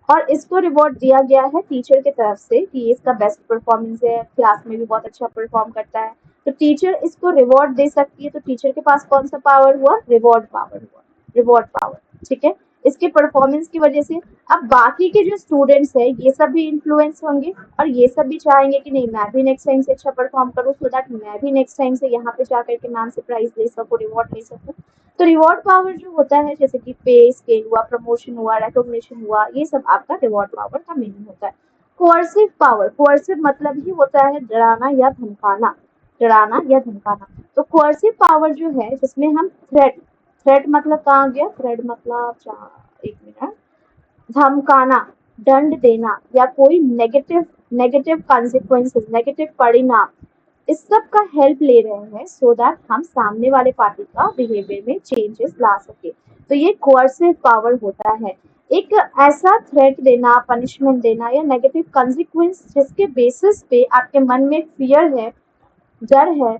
और इसको रिवॉर्ड दिया गया है टीचर की तरफ से कि इसका बेस्ट परफॉर्मेंस है, क्लास में भी बहुत अच्छा परफॉर्म करता है, तो टीचर इसको रिवॉर्ड दे सकती है। तो टीचर के पास कौन सा पावर हुआ? रिवॉर्ड पावर हुआ, रिवॉर्ड पावर। ठीक है, इसके परफॉर्मेंस की वजह से अब बाकी के जो स्टूडेंट्स है, ये सब भी इन्फ्लुएंस होंगे, और ये सब भी चाहेंगे कि नहीं, मैं भी नेक्स्ट टाइम से अच्छा परफॉर्म करूँ, सो दैट मैं भी नेक्स्ट टाइम से यहाँ पे जाकर के मैम से प्राइज ले सकूँ, रिवॉर्ड ले सकूँ। तो रिवॉर्ड पावर जो होता है, जैसे कि पे स्केल हुआ, प्रमोशन हुआ, रिकॉग्निशन हुआ, ये सब आपका रिवॉर्ड पावर का मीनिंग होता है। कोअर्सिव पावर, कोअर्सिव मतलब ही होता है डराना या धमकाना, डराना या धमकाना। तो कोअर्सिव पावर जो है, जिसमें हम थ्रेट, थ्रेट मतलब कहाँ गया? थ्रेट मतलब, एक मिनट, धमकाना, दंड देना, या कोई नेगेटिव नेगेटिव कॉन्सिक्वेंसेस, नेगेटिव परिणाम, इस सब का हेल्प ले रहे हैं, सो दैट हम सामने वाले पार्टी का बिहेवियर में चेंजेस ला सके। तो ये कोअर्सिव पावर होता है। एक ऐसा थ्रेट देना, पनिशमेंट देना या नेगेटिव कंसिक्वेंस जिसके बेसिस पे आपके मन में फियर है, डर है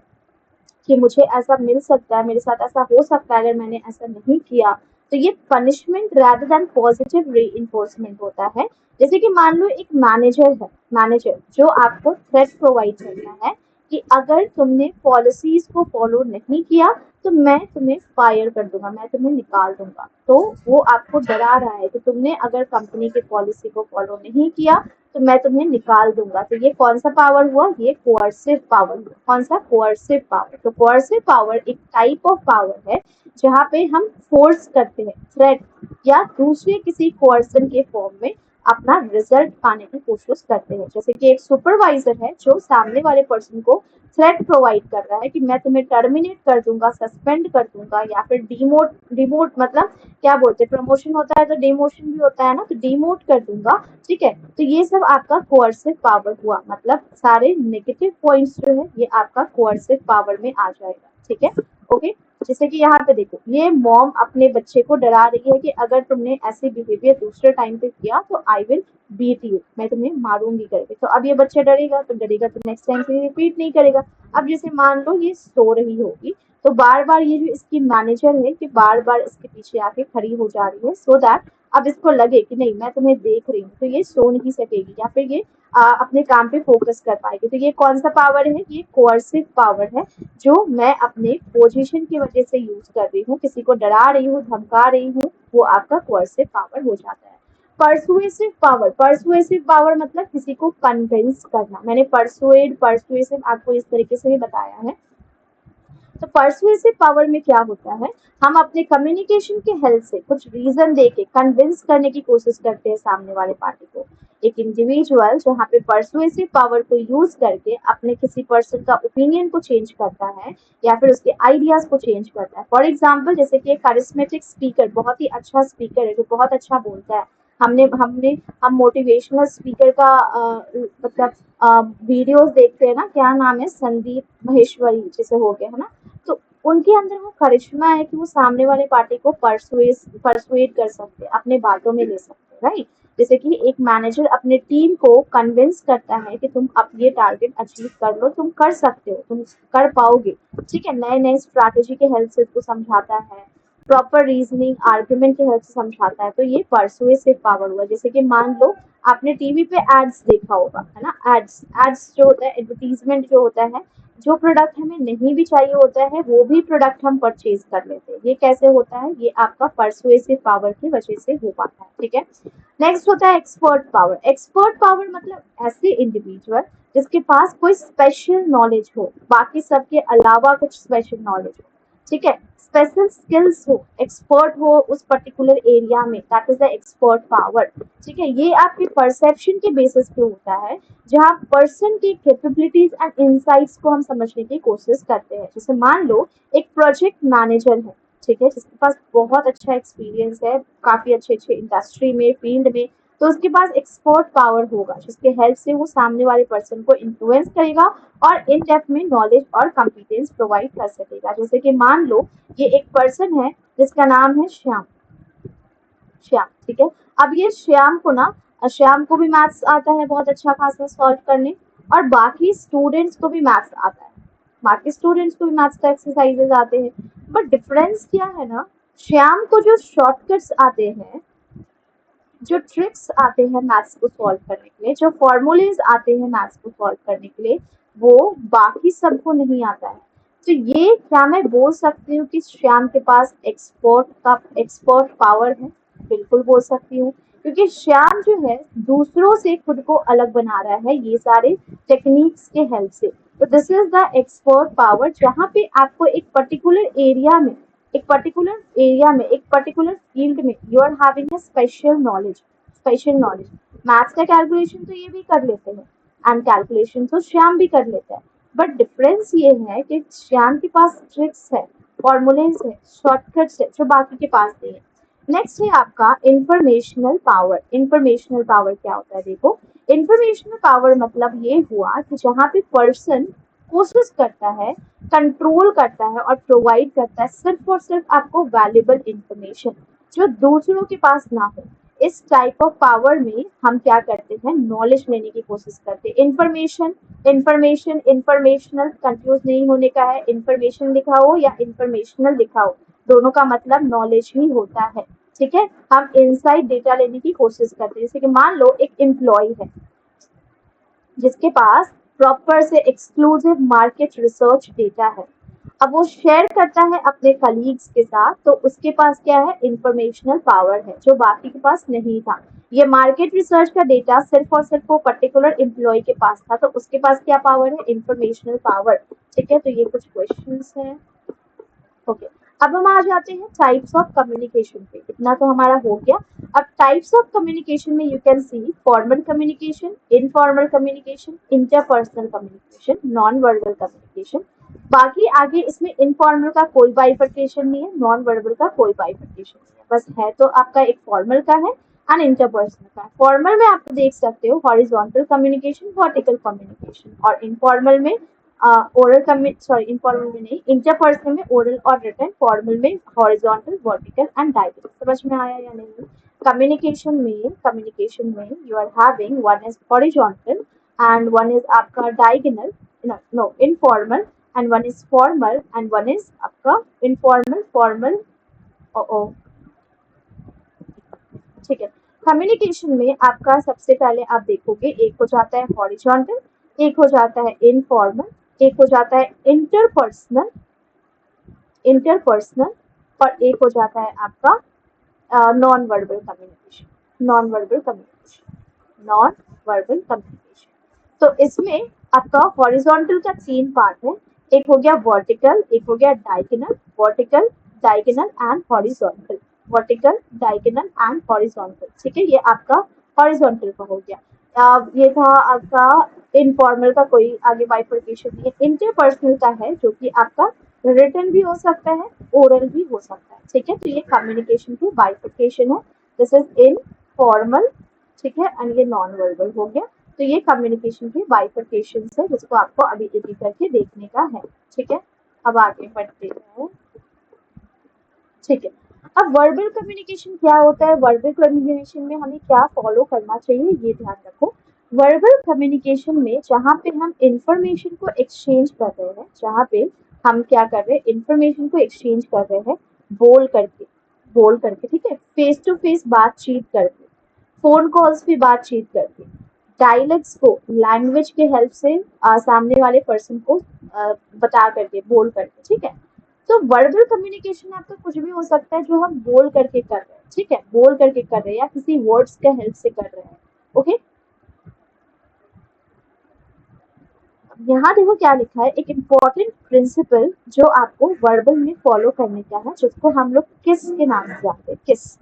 कि मुझे ऐसा मिल सकता है, मेरे साथ ऐसा हो सकता है अगर मैंने ऐसा नहीं किया। तो ये punishment rather than positive reinforcement होता है। जैसे कि मान लो एक मैनेजर है, मैनेजर जो आपको थ्रेट प्रोवाइड करता है कि अगर तुमने पॉलिसीज को फॉलो नहीं किया तो मैं तुम्हें फायर कर दूंगा, मैं तुम्हें निकाल दूंगा। तो वो आपको डरा रहा है कि तुमने अगर कंपनी की पॉलिसी को फॉलो नहीं किया तो मैं तुम्हें निकाल दूंगा। तो ये कौन सा पावर हुआ? ये कोअर्सिव पावर हुआ। कौन सा? Coercive power. तो कोअर्सिव पावर एक टाइप ऑफ पावर है जहाँ पे हम फोर्स करते हैं, थ्रेट या दूसरे किसी कोअर्सन के फॉर्म में अपना रिजल्ट पाने की कोशिश करते हैं। जैसे कि एक सुपरवाइजर है जो सामने वाले पर्सन को थ्रेट प्रोवाइड कर रहा है कि मैं तुम्हें टर्मिनेट कर दूंगा, सस्पेंड कर दूंगा या फिर डिमोट, डिमोट मतलब क्या बोलते हैं, प्रमोशन होता है तो डिमोशन भी होता है ना, तो डिमोट कर दूंगा। ठीक है, तो ये सब आपका कोअर्सिव पावर हुआ, मतलब सारे नेगेटिव पॉइंट्स जो है ये आपका कोअर्सिव पावर में आ जाएगा। ठीक है, ओके। जैसे कि यहाँ पे देखो, ये मॉम अपने बच्चे को डरा रही है कि अगर तुमने ऐसे बिहेवियर दूसरे टाइम पे किया तो आई विल बीट यू, मैं तुम्हें मारूंगी करके। तो अब ये बच्चा डरेगा तो नेक्स्ट टाइम से रिपीट नहीं करेगा। अब जैसे मान लो ये सो रही होगी तो बार बार ये जो इसकी मैनेजर है कि बार बार इसके पीछे आके खड़ी हो जा रही है सो दैट अब इसको लगे कि नहीं मैं तुम्हें देख रही हूँ, तो ये सो नहीं सकेगी या फिर ये अपने काम पे फोकस कर पाएगी। तो ये कौन सा पावर है? ये कोअर्सिव पावर है जो मैं अपने पोजीशन की वजह से यूज कर रही हूँ, किसी को डरा रही हूँ, धमका रही हूँ, वो आपका कोअर्सिव पावर हो जाता है। परसुएसिव पावर, परसुएसिव पावर मतलब किसी को कन्विंस करना। मैंने परसुएड, परसुएसिव आपको इस तरीके से भी बताया है। तो परसुएसिव पावर में क्या होता है, हम अपने कम्युनिकेशन के हेल्प से कुछ रीजन देके कन्विंस करने की कोशिश करते हैं सामने वाले पार्टी को। एक इंडिविजुअल जहाँ पे परसुएसिव पावर को यूज करके अपने किसी पर्सन का ओपिनियन को चेंज करता है या फिर उसके आइडियाज को चेंज करता है। फॉर एग्जाम्पल जैसे कि एक करिस्मेटिक स्पीकर, बहुत ही अच्छा स्पीकर है जो बहुत अच्छा बोलता है, हमने हमने हम मोटिवेशनल स्पीकर का मतलब वीडियोस देखते हैं ना, क्या नाम है, संदीप महेश्वरी जैसे हो गए है ना, तो उनके अंदर वो करिश्मा है कि वो सामने वाले पार्टी को परसुएट कर सकते हैं, अपने बातों में ले सकते हैं, राइट। जैसे कि एक मैनेजर अपने टीम को कन्विंस करता है कि तुम अब ये टारगेट अचीव कर लो, तुम कर सकते हो, तुम कर पाओगे। ठीक है, नए नए स्ट्रैटेजी के हेल्प से उसको समझाता है, प्रॉपर रीजनिंग आर्ग्यूमेंट के हेल्प से समझाता है। तो ये परसुएसिव पावर हुआ। जैसे कि मान लो आपने टीवी पे एड्स देखा होगा, है ना, एड्स, एड्स जो होता है, एडवर्टीजमेंट जो होता है, जो प्रोडक्ट हमें नहीं भी चाहिए होता है वो भी प्रोडक्ट हम परचेज कर लेते हैं। ये कैसे होता है? ये आपका परसुएसिव पावर की वजह से हो पाता है। ठीक है, नेक्स्ट होता है एक्सपर्ट पावर। एक्सपर्ट पावर मतलब ऐसे इंडिविजुअल जिसके पास कोई स्पेशल नॉलेज हो, बाकी सबके अलावा कुछ स्पेशल नॉलेज हो। ठीक है, स्पेशल स्किल्स हो, एक्सपर्ट हो उस पर्टिकुलर एरिया में, that is the expert power. ठीक है, ये आपके परसेप्शन के बेसिस पे होता है जहाँ पर्सन की कैपेबिलिटीज एंड इंसाइट्स को हम समझने की कोशिश करते हैं। जैसे मान लो एक प्रोजेक्ट मैनेजर है, ठीक है, जिसके पास बहुत अच्छा एक्सपीरियंस है, काफी अच्छे अच्छे इंडस्ट्री में, फील्ड में, तो उसके पास एक्सपर्ट पावर होगा जिसके हेल्प से वो सामने वाले पर्सन को इन्फ्लुएंस करेगा और इन डेप्थ में नॉलेज और कॉम्पिटेंस प्रोवाइड कर सकेगा। जैसे कि मान लो ये एक पर्सन है जिसका नाम है श्याम, श्याम, ठीक है। अब ये श्याम को ना, श्याम को भी मैथ्स आता है बहुत अच्छा खासा सॉल्व करने, और बाकी स्टूडेंट्स को भी मैथ्स आता है, बाकी स्टूडेंट्स को भी मैथ्स का एक्सरसाइजेस आते हैं। बट डिफरेंस क्या है ना, श्याम को जो शॉर्टकट्स आते हैं, जो ट्रिक्स आते हैं मैथ्स को सॉल्व करने के लिए, जो फॉर्मूलेज आते हैं मैथ्स को सॉल्व करने के लिए, वो बाकी सबको नहीं आता है। तो ये क्या मैं बोल सकती हूँ कि श्याम के पास एक्सपर्ट पावर है? बिल्कुल बोल सकती हूँ, क्योंकि श्याम जो है दूसरों से खुद को अलग बना रहा है ये सारे टेक्निक्स के हेल्प से। तो this is the expert power, जहाँ पे आपको एक पर्टिकुलर एरिया में, एक पर्टिकुलर फील्ड में you are having a special knowledge, special knowledge. Maths का कैलकुलेशन तो ये भी कर लेते हैं एंड कैलकुलेशन तो श्याम भी कर लेता है, बट डिफरेंस ये है कि श्याम के पास ट्रिक्स है, फॉर्मूलेज है, शॉर्टकट्स है जो बाकी के पास नहीं है। नेक्स्ट है आपका इंफॉर्मेशनल पावर। इंफॉर्मेशनल पावर क्या होता है? देखो, इंफॉर्मेशनल पावर मतलब ये हुआ कि जहाँ पे पर्सन कोशिश करता है, कंट्रोल करता है और प्रोवाइड करता है सिर्फ और सिर्फ आपको वैल्यूएबल इंफॉर्मेशन जो दूसरों के पास ना हो। इस टाइप ऑफ पावर में हम क्या करते हैं, नॉलेज लेने की कोशिश करते हैं। इंफॉर्मेशन, इंफॉर्मेशन, इंफॉर्मेशनल, कंफ्यूज नहीं होने का है। इंफॉर्मेशन लिखा हो या इंफॉर्मेशनल लिखा हो, दोनों का मतलब नॉलेज ही होता है। ठीक है, हम इनसाइड डेटा लेने की कोशिश करते हैं। जैसे कि मान लो एक एम्प्लॉय है जिसके पास प्रॉपर से एक्सक्लूसिव मार्केट रिसर्च डेटा है, अब वो शेयर करता है अपने कलीग्स के साथ, तो उसके पास क्या है, इंफॉर्मेशनल पावर है जो बाकी के पास नहीं था। ये मार्केट रिसर्च का डेटा सिर्फ और सिर्फ वो पर्टिकुलर एम्प्लॉय के पास था, तो उसके पास क्या पावर है, इंफॉर्मेशनल पावर। ठीक है, तो ये कुछ क्वेश्चंस हैं। ओके, अब हम आ जाते हैं टाइप्स ऑफ कम्युनिकेशन पे। इतना तो हमारा हो गया। अब टाइप्स ऑफ कम्युनिकेशन में you can see formal communication, informal communication, interpersonal communication, non verbal communication. बाकी आगे इसमें इनफॉर्मल का कोई बाइफर्केशन नहीं है, नॉन वर्बल का कोई बाइफर्केशन नहीं है, बस है तो आपका एक फॉर्मल का है एंड इंटरपर्सनल का। फॉर्मल में आप देख सकते हो हॉरिजॉन्टल कम्युनिकेशन, वर्टिकल कम्युनिकेशन, और इनफॉर्मल में ओरल सॉरी इनफॉर्मल में नहीं, इंटरपर्सनल में ओरल और रिटन, फॉर्मल में हॉरिजॉन्टल, वर्टिकल एंड डायगोनल। समझ में आया या नहीं? कम्युनिकेशन में you are having one is horizontal and one is आपका diagonal, no informal, and one is formal and one is आपका इनफॉर्मल फॉर्मल। ओ ठीक है, कम्युनिकेशन में आपका सबसे पहले आप देखोगे एक हो जाता है हॉरिजॉन्टल, एक हो जाता है इनफॉर्मल, एक हो जाता है इंटरपर्सनल, इंटरपर्सनल, और एक हो जाता है आपका non verbal communication, non verbal communication, non verbal communication. तो इसमें आपका हॉरिजॉन्टल का 3 पार्ट है, एक हो गया वर्टिकल, एक हो गया diagonal, vertical, diagonal and horizontal, vertical, diagonal and horizontal. ठीक है, ये आपका हॉरिजॉन्टल का हो गया। ये था आपका इनफॉर्मल का, कोई आगे बाइफर्केशन नहीं है। इंटरपर्सनल का है जो कि आपका रिटन भी हो सकता है, ओरल भी हो सकता है। ठीक है, तो ये कम्युनिकेशन की बाइफर्केशन है। दिस इज इनफॉर्मल, ठीक है, एंड ये नॉन वर्बल हो गया। तो ये कम्युनिकेशन के बाइफर्केशन है जिसको आपको अभी एक एक करके देखने का है। ठीक है, अब आगे बढ़ते हैं। ठीक है, अब वर्बल कम्युनिकेशन क्या होता है, वर्बल कम्युनिकेशन में हमें क्या फॉलो करना चाहिए ये ध्यान रखो। वर्बल कम्युनिकेशन में जहाँ पे हम इंफॉर्मेशन को एक्सचेंज कर रहे हैं, जहाँ पे हम क्या कर रहे हैं, इंफॉर्मेशन को एक्सचेंज कर रहे हैं बोल करके, बोल करके, ठीक है, फेस टू फेस बातचीत करके, फोन कॉल्स पे बातचीत करके, डायलेक्ट्स को लैंग्वेज के हेल्प से सामने वाले पर्सन को बता करके, बोल करके। ठीक है, तो वर्बल कम्युनिकेशन आपका कुछ भी हो सकता है जो हम बोल करके कर रहे हैं। ठीक है, बोल करके कर रहे हैं या किसी वर्ड्स के हेल्प से कर रहे हैं। ओके, यहाँ देखो क्या लिखा है, एक इम्पॉर्टेंट प्रिंसिपल जो आपको वर्बल में फॉलो करने का है, जिसको हम लोग किस के नाम से जानते हैं। किस,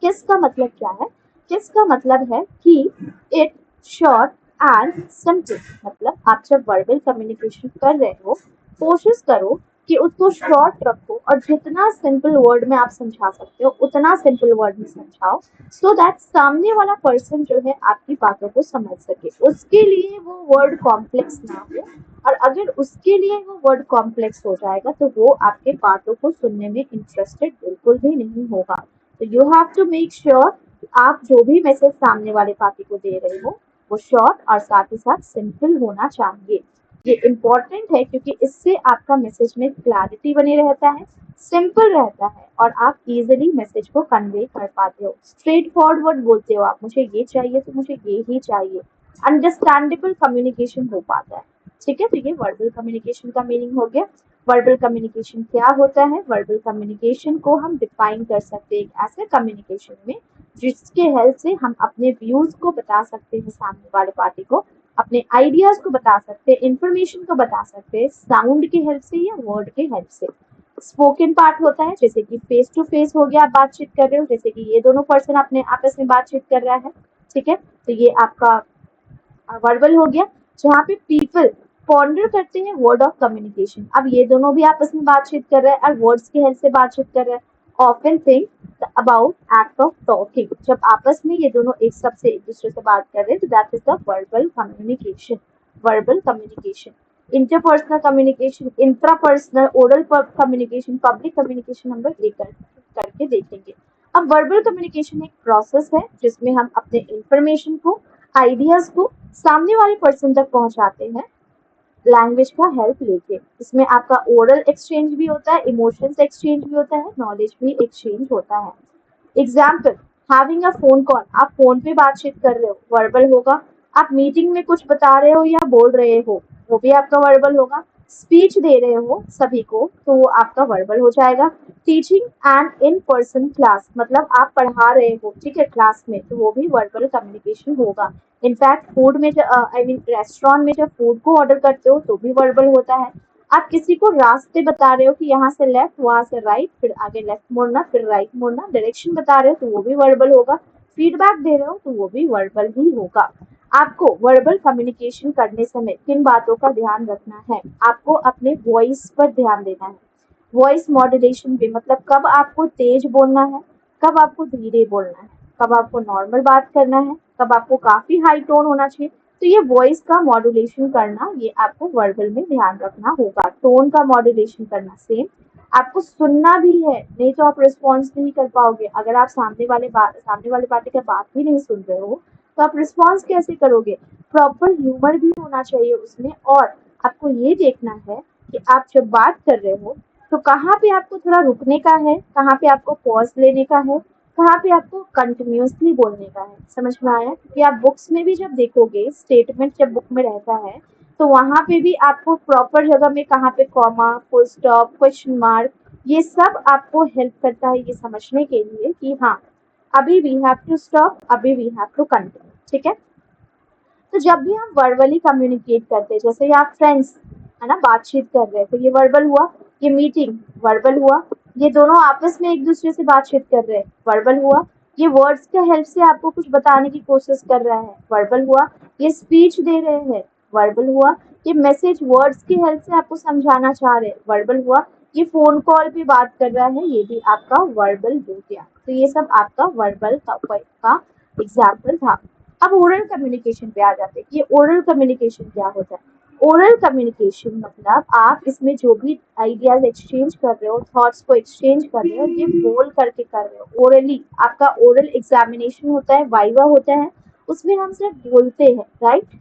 किस का मतलब क्या है, किस का मतलब है कि इट शॉर्ट एंड सिंपल। मतलब आप जब वर्बल कम्युनिकेशन कर रहे हो, कोशिश करो कि उसको शॉर्ट रखो और जितना सिंपल वर्ड में आप समझा सकते हो उतना सिंपल वर्ड में समझाओ, सो दैट सामने वाला पर्सन जो है आपकी बातों को समझ सके। उसके लिए वो वर्ड कॉम्प्लेक्स ना हो, और अगर उसके लिए वो वर्ड कॉम्प्लेक्स हो जाएगा तो वो आपके बातों को सुनने में इंटरेस्टेड बिल्कुल भी नहीं होगा। तो you have to make sure आप जो भी मैसेज सामने वाले पार्टी को दे रहे हो वो शॉर्ट और साथ ही साथ सिंपल होना चाहिए। ये इम्पोर्टेंट है क्योंकि इससे आपका मैसेज में क्लैरिटी बने रहता है, सिंपल रहता है, और आप इजीली मैसेज को कन्वे कर पाते हो। स्ट्रेट फॉरवर्ड बोलते हो आप, मुझे ये चाहिए तो मुझे ये ही चाहिए, अंडरस्टैंडेबल कम्युनिकेशन हो पाता है। ठीक है, तो ये वर्बल कम्युनिकेशन का मीनिंग हो गया। वर्बल कम्युनिकेशन क्या होता है, वर्बल कम्युनिकेशन को हम डिफाइन कर सकते हैं एक ऐसे कम्युनिकेशन में जिसके हेल्प से हम अपने व्यूज को बता सकते हैं सामने वाले पार्टी को, अपने आइडियाज को बता सकते हैं, इंफॉर्मेशन को बता सकते हैं साउंड की हेल्प से या वर्ड की हेल्प से। स्पोकन पार्ट होता है जैसे कि फेस टू फेस हो गया, आप बातचीत कर रहे हो, जैसे कि ये दोनों पर्सन अपने आपस में बातचीत कर रहा है। ठीक है, तो ये आपका वर्बल हो गया, जहाँ पे पीपल पॉन्डर करते हैं वर्ड ऑफ कम्युनिकेशन। अब ये दोनों भी आपस में बातचीत कर रहे हैं और वर्ड्स की हेल्प से बातचीत कर रहे हैं। Often think about act of talking, जब आपस में ये दोनों एक सबसे एक दूसरे से बात कर रहे हैं तो that is the verbal communication, verbal communication. Interpersonal communication, intrapersonal, oral communication, public communication हम लोग एक करके देखेंगे। अब वर्बल कम्युनिकेशन एक प्रोसेस है जिसमें हम अपने इंफॉर्मेशन को, आइडियाज को सामने वाले पर्सन तक पहुंचाते हैं लैंग्वेज का हेल्प लेके। इसमें आपका ओरल एक्सचेंज भी होता है, इमोशंस एक्सचेंज भी होता है, नॉलेज भी एक्सचेंज होता है। Example, having a phone call, आप फोन पे बातचीत कर रहे हो, वर्बल होगा। आप मीटिंग में कुछ बता रहे हो या बोल रहे हो, वो भी आपका वर्बल होगा। स्पीच दे रहे हो सभी को, तो वो आपका वर्बल हो जाएगा। Teaching and in person class, मतलब आप पढ़ा रहे हो, ठीक है, क्लास में, तो वो भी वर्बल कम्युनिकेशन होगा। इनफैक्ट फूड में, आई मीन रेस्टोरेंट में जब फूड को ऑर्डर करते हो तो भी वर्बल होता है। आप किसी को रास्ते बता रहे हो कि यहाँ से लेफ्ट, वहां से राइट, फिर आगे लेफ्ट मुड़ना, फिर राइट मुड़ना, डायरेक्शन बता रहे हो तो वो भी वर्बल होगा। फीडबैक दे रहे हो तो वो भी वर्बल ही होगा। आपको वर्बल कम्युनिकेशन करने समय किन बातों का ध्यान रखना है? आपको अपने वॉइस पर ध्यान देना है। वॉइस मॉड्यूलेशन पे, मतलब कब आपको तेज बोलना है, कब आपको धीरे बोलना है, कब आपको नॉर्मल बात करना है, कब आपको काफी हाई टोन होना चाहिए। तो ये वॉइस का मॉड्यूलेशन करना, ये आपको वर्बल में ध्यान रखना होगा। टोन का मॉड्यूलेशन करना सेम। आपको सुनना भी है, नहीं तो आप रिस्पॉन्स नहीं कर पाओगे। अगर आप सामने वाले पार्टी का बात ही नहीं सुन रहे हो तो आप रिस्पॉन्स कैसे करोगे? प्रॉपर ह्यूमर भी होना चाहिए उसमें। और आपको ये देखना है कि आप जब बात कर रहे हो तो कहाँ पे आपको थोड़ा रुकने का है, कहाँ पे आपको पॉज लेने का है, कहाँ पे आपको कंटिन्यूअसली बोलने का है। समझ में आया? क्योंकि आप बुक्स में भी जब देखोगे, स्टेटमेंट जब बुक में रहता है तो वहां पे भी आपको प्रॉपर जगह में कहाँ पे comma, full stop, question mark, ये सब आपको हेल्प करता है ये समझने के लिए कि हाँ, अभी वी हैव टू स्टॉप, अभी वी हैव टू कंटिन्यू। ठीक है? तो जब भी हम वर्बली कम्युनिकेट करते हैं, जैसे ये आप फ्रेंड्स है ना बातचीत कर रहे हैं, तो ये वर्बल हुआ। ये मीटिंग वर्बल हुआ। ये दोनों आपस में एक दूसरे से बातचीत कर रहे हैं, वर्बल हुआ। ये वर्ड्स के हेल्प से आपको कुछ बताने की कोशिश कर रहा है, वर्बल हुआ। ये स्पीच दे रहे हैं, वर्बल हुआ। ये मैसेज वर्ड्स की हेल्प से आपको समझाना चाह रहे हैं, वर्बल हुआ। ये फोन कॉल पे बात कर रहा है, ये भी आपका वर्बल हो गया। तो ये सब आपका वर्बल का एग्जाम्पल था। अब ओरल कम्युनिकेशन पे आ जाते हैं कि ओरल कम्युनिकेशन क्या होता है। ओरल कम्युनिकेशन मतलब आप इसमें जो भी आइडियाज एक्सचेंज कर रहे हो, थॉट्स को एक्सचेंज कर रहे हो, ये बोल करके कर रहे हो ओरली। आपका ओरल एग्जामिनेशन होता है, वाइवा होता है, उसमें हम सिर्फ बोलते हैं, राइट?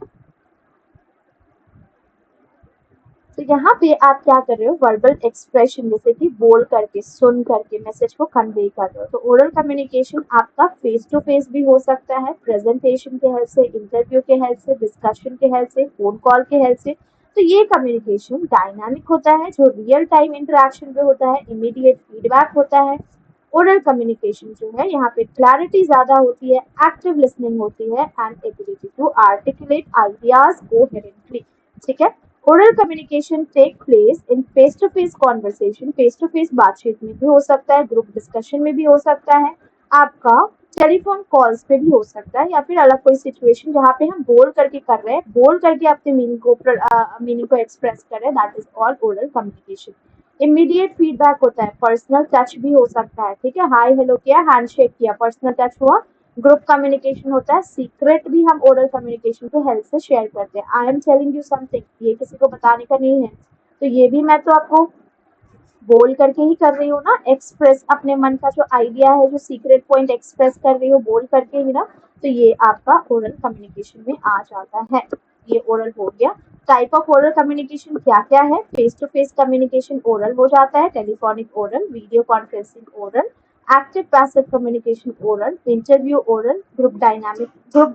तो यहाँ पे आप क्या कर रहे हो? वर्बल एक्सप्रेशन, जैसे कि बोल करके, सुन करके मैसेज को कन्वे कर रहे हो। तो ओरल कम्युनिकेशन आपका फेस टू फेस भी हो सकता है, प्रेजेंटेशन के हेल्प से, इंटरव्यू के हेल्प से, डिस्कशन के हेल्प से, फोन कॉल के हेल्प से। तो ये कम्युनिकेशन डायनामिक होता है, जो रियल टाइम इंटरेक्शन पे होता है, इमीडिएट फीडबैक होता है। ओरल कम्युनिकेशन जो है, यहाँ पे क्लैरिटी ज्यादा होती है, एक्टिव लिसनिंग होती है, and ability to articulate ideas coherently. ठीक है? Oral communication take place in face to face conversation, face to face बातचीत में भी हो सकता है, ग्रुप डिस्कशन में भी हो सकता है, आपका टेलीफोन कॉल्स पे भी हो सकता है, या फिर अलग कोई सिचुएशन जहाँ पे हम बोल करके कर रहे हैं, बोल करके अपने मीनिंग को एक्सप्रेस कर रहे हैं, that is all oral communication. Immediate feedback होता है, पर्सनल टच भी हो सकता है, ठीक है, हाय हेलो किया, हैंडशेक किया, पर्सनल टच हुआ। ग्रुप कम्युनिकेशन होता है, सीक्रेट भी हम ओरल कम्युनिकेशन के हेल्प से शेयर करते हैं। I am telling you something, ये किसी को बताने का नहीं है, तो ये भी मैं तो आपको बोल करके ही कर रही हूँ ना, एक्सप्रेस अपने मन का जो आइडिया है, जो सीक्रेट पॉइंट एक्सप्रेस कर रही हूँ बोल करके ही ना। तो ये आपका ओरल कम्युनिकेशन में आ जाता है। ये ओरल हो गया। टाइप ऑफ ओरल कम्युनिकेशन क्या क्या है? Face to face communication oral हो जाता है, telephonic oral, video conferencing oral, active passive communication oral, interview oral, group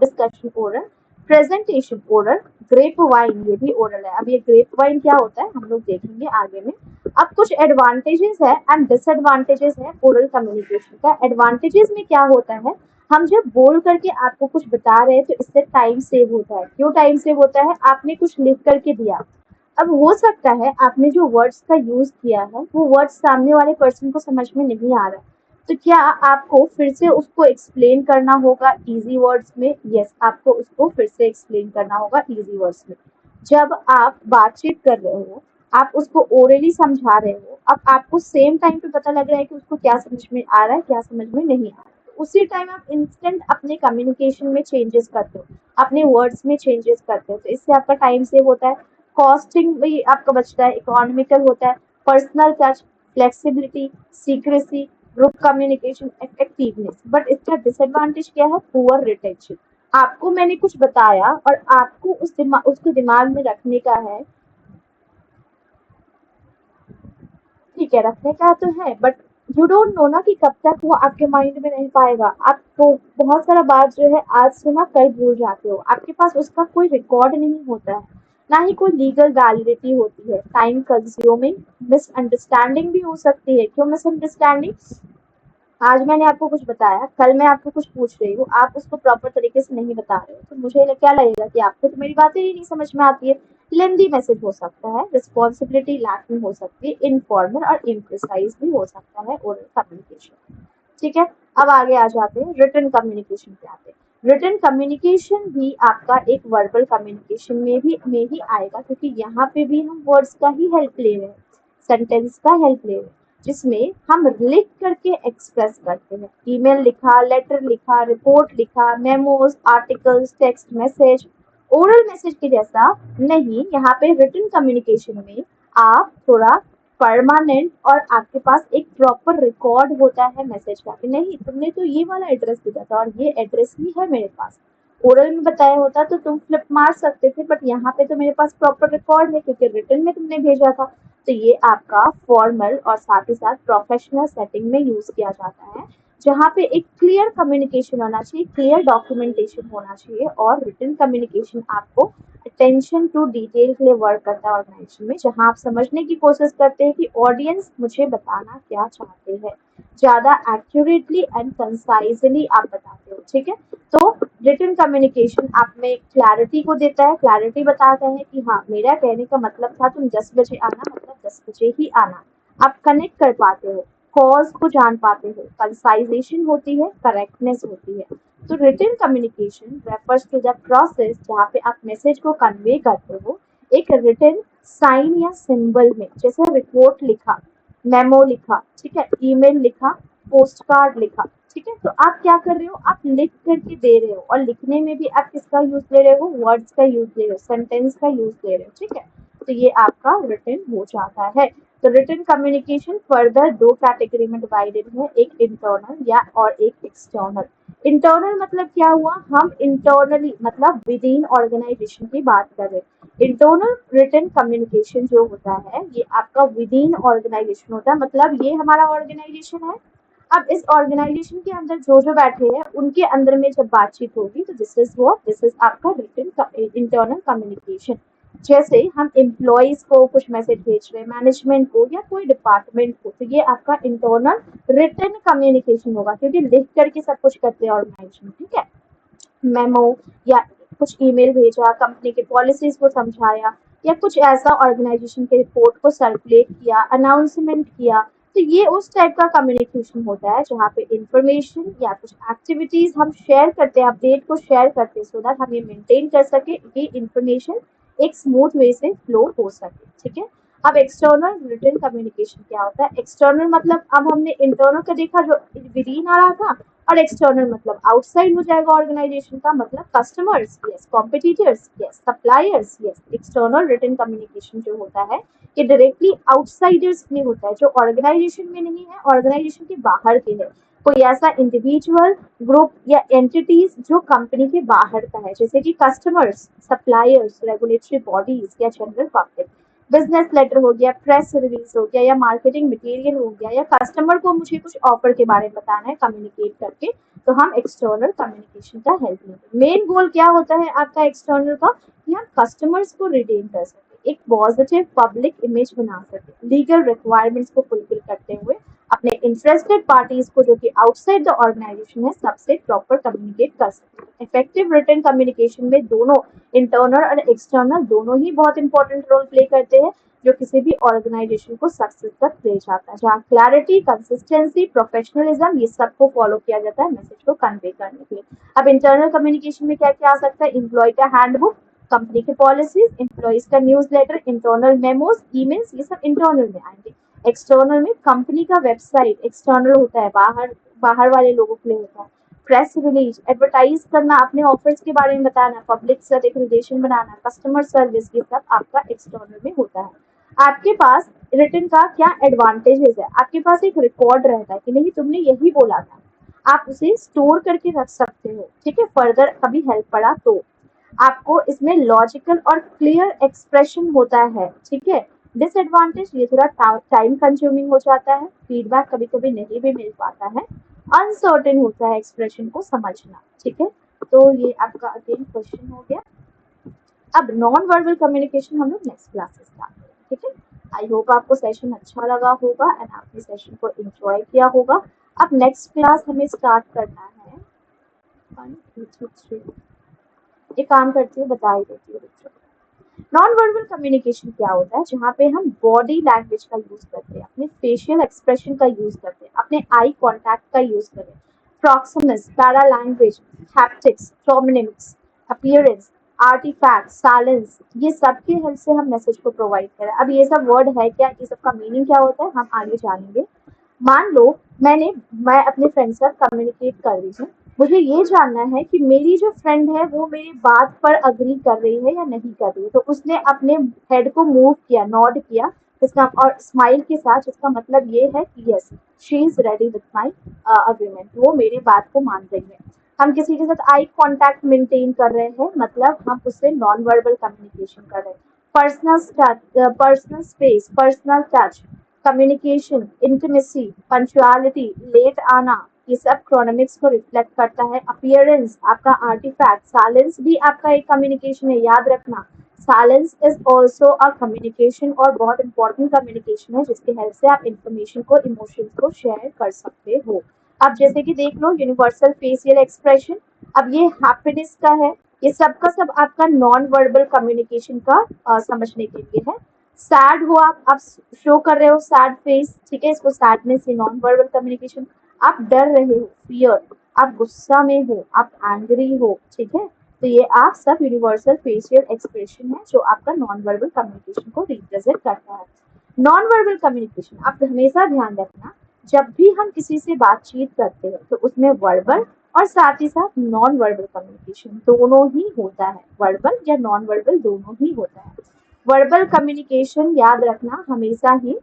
discussion oral, presentation oral, grapevine, ये भी ओरल है। अब ये ग्रेप वाइन क्या होता है हम लोग देखेंगे आगे में। अब कुछ एडवांटेजेस है एंड डिसएडवांटेजेस है ओरल कम्युनिकेशन का। एडवांटेजेस में क्या होता है, हम जब बोल करके आपको कुछ बता रहे हैं तो इससे टाइम सेव होता है। क्यों टाइम सेव होता है? आपने कुछ लिख करके दिया, अब हो सकता है आपने जो वर्ड्स का यूज किया है वो वर्ड्स सामने वाले पर्सन को समझ में नहीं आ रहा, तो क्या आपको फिर से उसको एक्सप्लेन करना होगा इजी वर्ड्स में? यस, आपको उसको फिर से एक्सप्लेन करना होगा इजी वर्ड्स में। जब आप बातचीत कर रहे हो, आप उसको ओरली समझा रहे हो, अब आपको सेम टाइम पे पता लग रहा है कि उसको क्या समझ में आ रहा है, क्या समझ में नहीं आ रहा है। उसी टाइम आप इंस्टेंट अपने कम्युनिकेशन में चेंजेस करते हो, अपने वर्ड्स में चेंजेस करते हो, तो इससे आपका टाइम सेव होता है, कॉस्टिंग भी आपका बचता है, इकोनॉमिकल होता है, personal touch, flexibility, secrecy, group communication effectiveness, but इसका डिसएडवांटेज क्या है? Poor retention. आपको मैंने कुछ बताया और आपको उसको दिमाग में रखने का है, ठीक है, रखने का तो है, बट यू डोंट नो ना कि कब तक वो आपके माइंड में रह पाएगा। आपको बहुत सारा बात जो है आज सुना कल भूल जाते हो, आपके पास उसका कोई रिकॉर्ड नहीं होता है, ना ही कोई लीगल वैलिडिटी होती है। टाइम कंज्यूमिंग, मिसअंडरस्टैंडिंग भी हो सकती है। क्यों मिसअंडरस्टैंडिंग? आज मैंने आपको कुछ बताया, कल मैं आपको कुछ पूछ रही हूँ, आप उसको प्रॉपर तरीके से नहीं बता रहे हो, तो मुझे क्या लगेगा कि आपको तो मेरी बातें ही नहीं समझ में आती है। लेंदी मैसेज हो सकता है, रिस्पॉन्सिबिलिटी लैकिंग हो सकती है, इनफॉर्मल और इम्प्रिसाइज भी हो सकता है ओरल कम्युनिकेशन। ठीक है, अब आगे आ जाते हैं रिटन कम्युनिकेशन पे आते हैं। रिटन कम्युनिकेशन भी आपका एक वर्बल कम्युनिकेशन में ही आएगा, क्योंकि यहाँ पे भी हम वर्ड्स का ही हेल्प ले रहे हैं, सेंटेंस का हेल्प ले रहे हैं, जिसमें हम लिख करके एक्सप्रेस करते हैं। ईमेल लिखा, लेटर लिखा, रिपोर्ट लिखा, memos, articles, text message, oral message के जैसा नहीं। यहाँ पे रिटन कम्युनिकेशन में आप थोड़ा परमानेंट और आपके पास एक प्रॉपर रिकॉर्ड होता है मैसेज का, कि नहीं तुमने तो ये वाला एड्रेस दिया था और ये एड्रेस ही है मेरे पास। ओरल में बताया होता तो तुम फ्लिप मार सकते थे, बट यहाँ पे तो मेरे पास प्रॉपर रिकॉर्ड है क्योंकि रिटन में तुमने भेजा था। तो ये आपका फॉर्मल और साथ ही साथ प्रोफेशनल सेटिंग में यूज किया जाता है, जहाँ पे एक क्लियर कम्युनिकेशन होना चाहिए, क्लियर डॉक्यूमेंटेशन होना चाहिए, और रिटन कम्युनिकेशन आपको अटेंशन टू डिटेल के लिए वर्क करता है ऑर्गेनाइजेशन में, जहां आप समझने की कोशिश करते हैं कि ऑडियंस मुझे बताना क्या चाहते हैं, ज्यादा एक्यूरेटली एंड कंसाइजली आप बताते हो। ठीक है, तो रिटन कम्युनिकेशन आप में क्लैरिटी को देता है, क्लैरिटी बताता है कि हाँ मेरा कहने का मतलब था तुम 10 बजे आना, मतलब 10 बजे ही आना। आप कनेक्ट कर पाते हो, कॉज को जान पाते हो, कंसाइजेशन होती है, करेक्टनेस होती है। तो written communication refers to the process जहाँ पे आप मैसेज को कन्वे करते हो एक रिटन साइन या सिंबल में, जैसे रिपोर्ट लिखा, मेमो लिखा, ठीक है, ईमेल लिखा, पोस्ट कार्ड लिखा। ठीक है, तो आप क्या कर रहे हो? आप लिख करके दे रहे हो, और लिखने में भी आप किसका यूज ले रहे हो? वर्ड्स का यूज ले रहे हो, सेंटेंस का यूज ले रहे हो। ठीक है, तो ये आपका रिटन हो जाता है। तो रिटन कम्युनिकेशन फर्दर दो कैटेगरी में डिवाइडेड है, एक इंटरनल या और एक एक्सटर्नल। इंटरनल मतलब क्या हुआ? हम इंटरनली मतलब विद इन ऑर्गेनाइजेशन की बात कर रहे हैं। इंटरनल रिटन कम्युनिकेशन जो होता है ये आपका विद इन ऑर्गेनाइजेशन होता है, मतलब ये हमारा ऑर्गेनाइजेशन है। अब इस ऑर्गेनाइजेशन के अंदर जो जो बैठे हैं उनके अंदर में जब बातचीत होगी तो दिस इज आपका रिटन इंटरनल कम्युनिकेशन। जैसे हम एम्प्लॉयज को कुछ मैसेज भेज रहे हैं, मैनेजमेंट को या कोई डिपार्टमेंट को, तो ये आपका इंटरनल रिटन कम्युनिकेशन होगा, क्योंकि लिख करके सब कुछ करते हैं ऑर्गेनाइजेशन। ठीक है, मेमो या कुछ ईमेल भेजा, कंपनी के पॉलिसीज को समझाया, या कुछ ऐसा ऑर्गेनाइजेशन के रिपोर्ट को सर्कुलेट किया, अनाउंसमेंट किया, तो ये उस टाइप का कम्युनिकेशन होता है जहाँ पे इंफॉर्मेशन या कुछ एक्टिविटीज हम शेयर करते हैं, अपडेट को शेयर करते हैं, सो दैट हम ये मेंटेन कर सके ये इंफॉर्मेशन एक स्मूथ वे से फ्लो हो सके। ठीक है, अब एक्सटर्नल रिटन कम्युनिकेशन क्या होता है? एक्सटर्नल मतलब अब हमने इंटरनल का देखा जो विद इन आ रहा था, और एक्सटर्नल मतलब आउटसाइड हो जाएगा ऑर्गेनाइजेशन का, मतलब customers, yes, competitors, yes, suppliers, yes. External written communication जो होता है ये डायरेक्टली आउटसाइडर्स में होता है, जो ऑर्गेनाइजेशन में नहीं है, ऑर्गेनाइजेशन के बाहर के है, कोई ऐसा इंडिविजुअल, ग्रुप या एंटिटीज जो कंपनी के बाहर का है, जैसे कि कस्टमर्स, सप्लायर्स, रेगुलेटरी बॉडीज या जनरल पब्लिक। बिजनेस लेटर हो गया, प्रेस रिलीज हो गया, या मार्केटिंग मटेरियल हो गया, या कस्टमर को मुझे कुछ ऑफर के बारे में बताना है कम्युनिकेट करके, तो हम एक्सटर्नल कम्युनिकेशन का हेल्प लेंगे। मेन गोल क्या होता है आपका एक्सटर्नल का? कि हम कस्टमर्स को रिटेन कर सके, एक पॉजिटिव पब्लिक इमेज बना सके, लीगल रिक्वायरमेंट्स को फुलफिल करते हुए अपने इंटरेस्टेड पार्टीज को जो कि आउटसाइड द ऑर्गेनाइजेशन है सबसे प्रॉपर कम्युनिकेट कर सके। इफेक्टिव रिटन कम्युनिकेशन में दोनों इंटरनल और एक्सटर्नल दोनों ही बहुत इंपॉर्टेंट रोल प्ले करते हैं, जो किसी भी ऑर्गेनाइजेशन को सक्सेस तक ले जाता है, जहाँ क्लैरिटी, कंसिस्टेंसी, प्रोफेशनलिज्म ये सबको फॉलो किया जाता है मैसेज को कन्वे करने के लिए। अब इंटरनल कम्युनिकेशन में क्या क्या आ सकता है? एम्प्लॉय का हैंडबुक, कंपनी के पॉलिसीज, एम्प्लॉयज का newsletter, internal memos, emails, ये सब इंटरनल में आएंगे। एक्सटर्नल में कंपनी का वेबसाइट एक्सटर्नल होता है, बाहर बाहर वाले लोगों के लिए होता है। प्रेस रिलीज, एडवर्टाइज करना, अपने ऑफर्स के बारे में बताना, पब्लिक से एक रिलेशन बनाना, कस्टमर सर्विस, ये सब आपका एक्सटर्नल में होता है। आपके पास रिटन का क्या एडवांटेजेस है, आपके पास एक रिकॉर्ड रहता है कि नहीं तुमने यही बोला था, आप उसे स्टोर करके रख सकते हो, ठीक है, फर्दर कभी हेल्प पड़ा तो। आपको इसमें लॉजिकल और क्लियर एक्सप्रेशन होता है, ठीक है। डिसएडवांटेज ये थोड़ा टाइम कंज्यूमिंग हो जाता है, फीडबैक कभी कभी नहीं भी मिल पाता है, अनसर्टेन होता है एक्सप्रेशन को समझना, ठीक है। तो ये आपका अगेन क्वेश्चन हो गया। अब नॉन वर्बल कम्युनिकेशन हम लोग नेक्स्ट क्लास से स्टार्ट करेंगे, ठीक है। आई होप आपको सेशन अच्छा लगा होगा एंड आपने सेशन को एंजॉय किया होगा। अब नेक्स्ट क्लास हमें स्टार्ट करना है 1 2 3। एक काम करती हूँ, बता ही देती हूँ बच्चों को। नॉन वर्बल कम्युनिकेशन क्या होता है, जहाँ पे हम बॉडी लैंग्वेज का यूज करते हैं, अपने फेशियल एक्सप्रेशन का यूज करते हैं, अपने आई कॉन्टैक्ट का यूज करें, प्रॉक्सिमिक्स, पैरा लैंग्वेज, हैप्टिक्स, टोमिनिक्स, अपीयरेंस, आर्टिफैक्ट, साइलेंस, ये सब की हेल्प से हम मैसेज को प्रोवाइड करें। अब ये सब वर्ड है क्या, ये सब का मीनिंग क्या होता है, हम आगे जानेंगे। मान लो मैं अपने फ्रेंड से कम्युनिकेट कर रही हूँ, मुझे ये जानना है कि मेरी जो फ्रेंड है वो मेरी बात पर अग्री कर रही है या नहीं कर रही है, तो उसने अपने हेड को मूव किया, नॉड किया, इसका और स्माइल के साथ, जिसका मतलब ये है कि yes she is ready with my agreement, वो मेरी बात को मान रही है। हम किसी के साथ आई कांटेक्ट मेंटेन कर रहे हैं, मतलब हम उससे नॉन वर्बल कम्युनिकेशन कर रहे हैं। Personal space, personal touch, communication, intimacy, punctuality, late आना, ये सब क्रोनोमिक्स को रिफ्लेक्ट करता है। अपीयरेंस आपका आर्टिफैक्ट, साइलेंस भी आपका एक कम्युनिकेशन है, याद रखना। Silence is also a communication और बहुत इंपॉर्टेंट कम्युनिकेशन है, जिसकी हेल्प से आप इंफॉर्मेशन को, इमोशंस को शेयर कर सकते हो। अब जैसे कि देख लो यूनिवर्सल फेशियल एक्सप्रेशन, अब ये हैप्पीनेस का है, ये सब का सब आपका नॉन वर्बल कम्युनिकेशन का समझने के लिए है। सैड हो आप शो कर रहे हो सैड फेस, ठीक है, इसको सैडनेस से नॉन वर्बल कम्युनिकेशन। आप डर रहे हो, फियर, आप गुस्सा में हो, आप एंग्री हो, ठीक है, तो ये आप सब यूनिवर्सल फेशियल एक्सप्रेशन है जो आपका नॉन वर्बल कम्युनिकेशन को रिप्रेजेंट करता है। नॉन वर्बल कम्युनिकेशन आप हमेशा ध्यान रखना, जब भी हम किसी से बातचीत करते हैं तो उसमें वर्बल और साथ ही साथ नॉन वर्बल कम्युनिकेशन दोनों ही होता है, वर्बल या नॉन वर्बल दोनों ही होता है। वर्बल कम्युनिकेशन याद रखना हमेशा ही,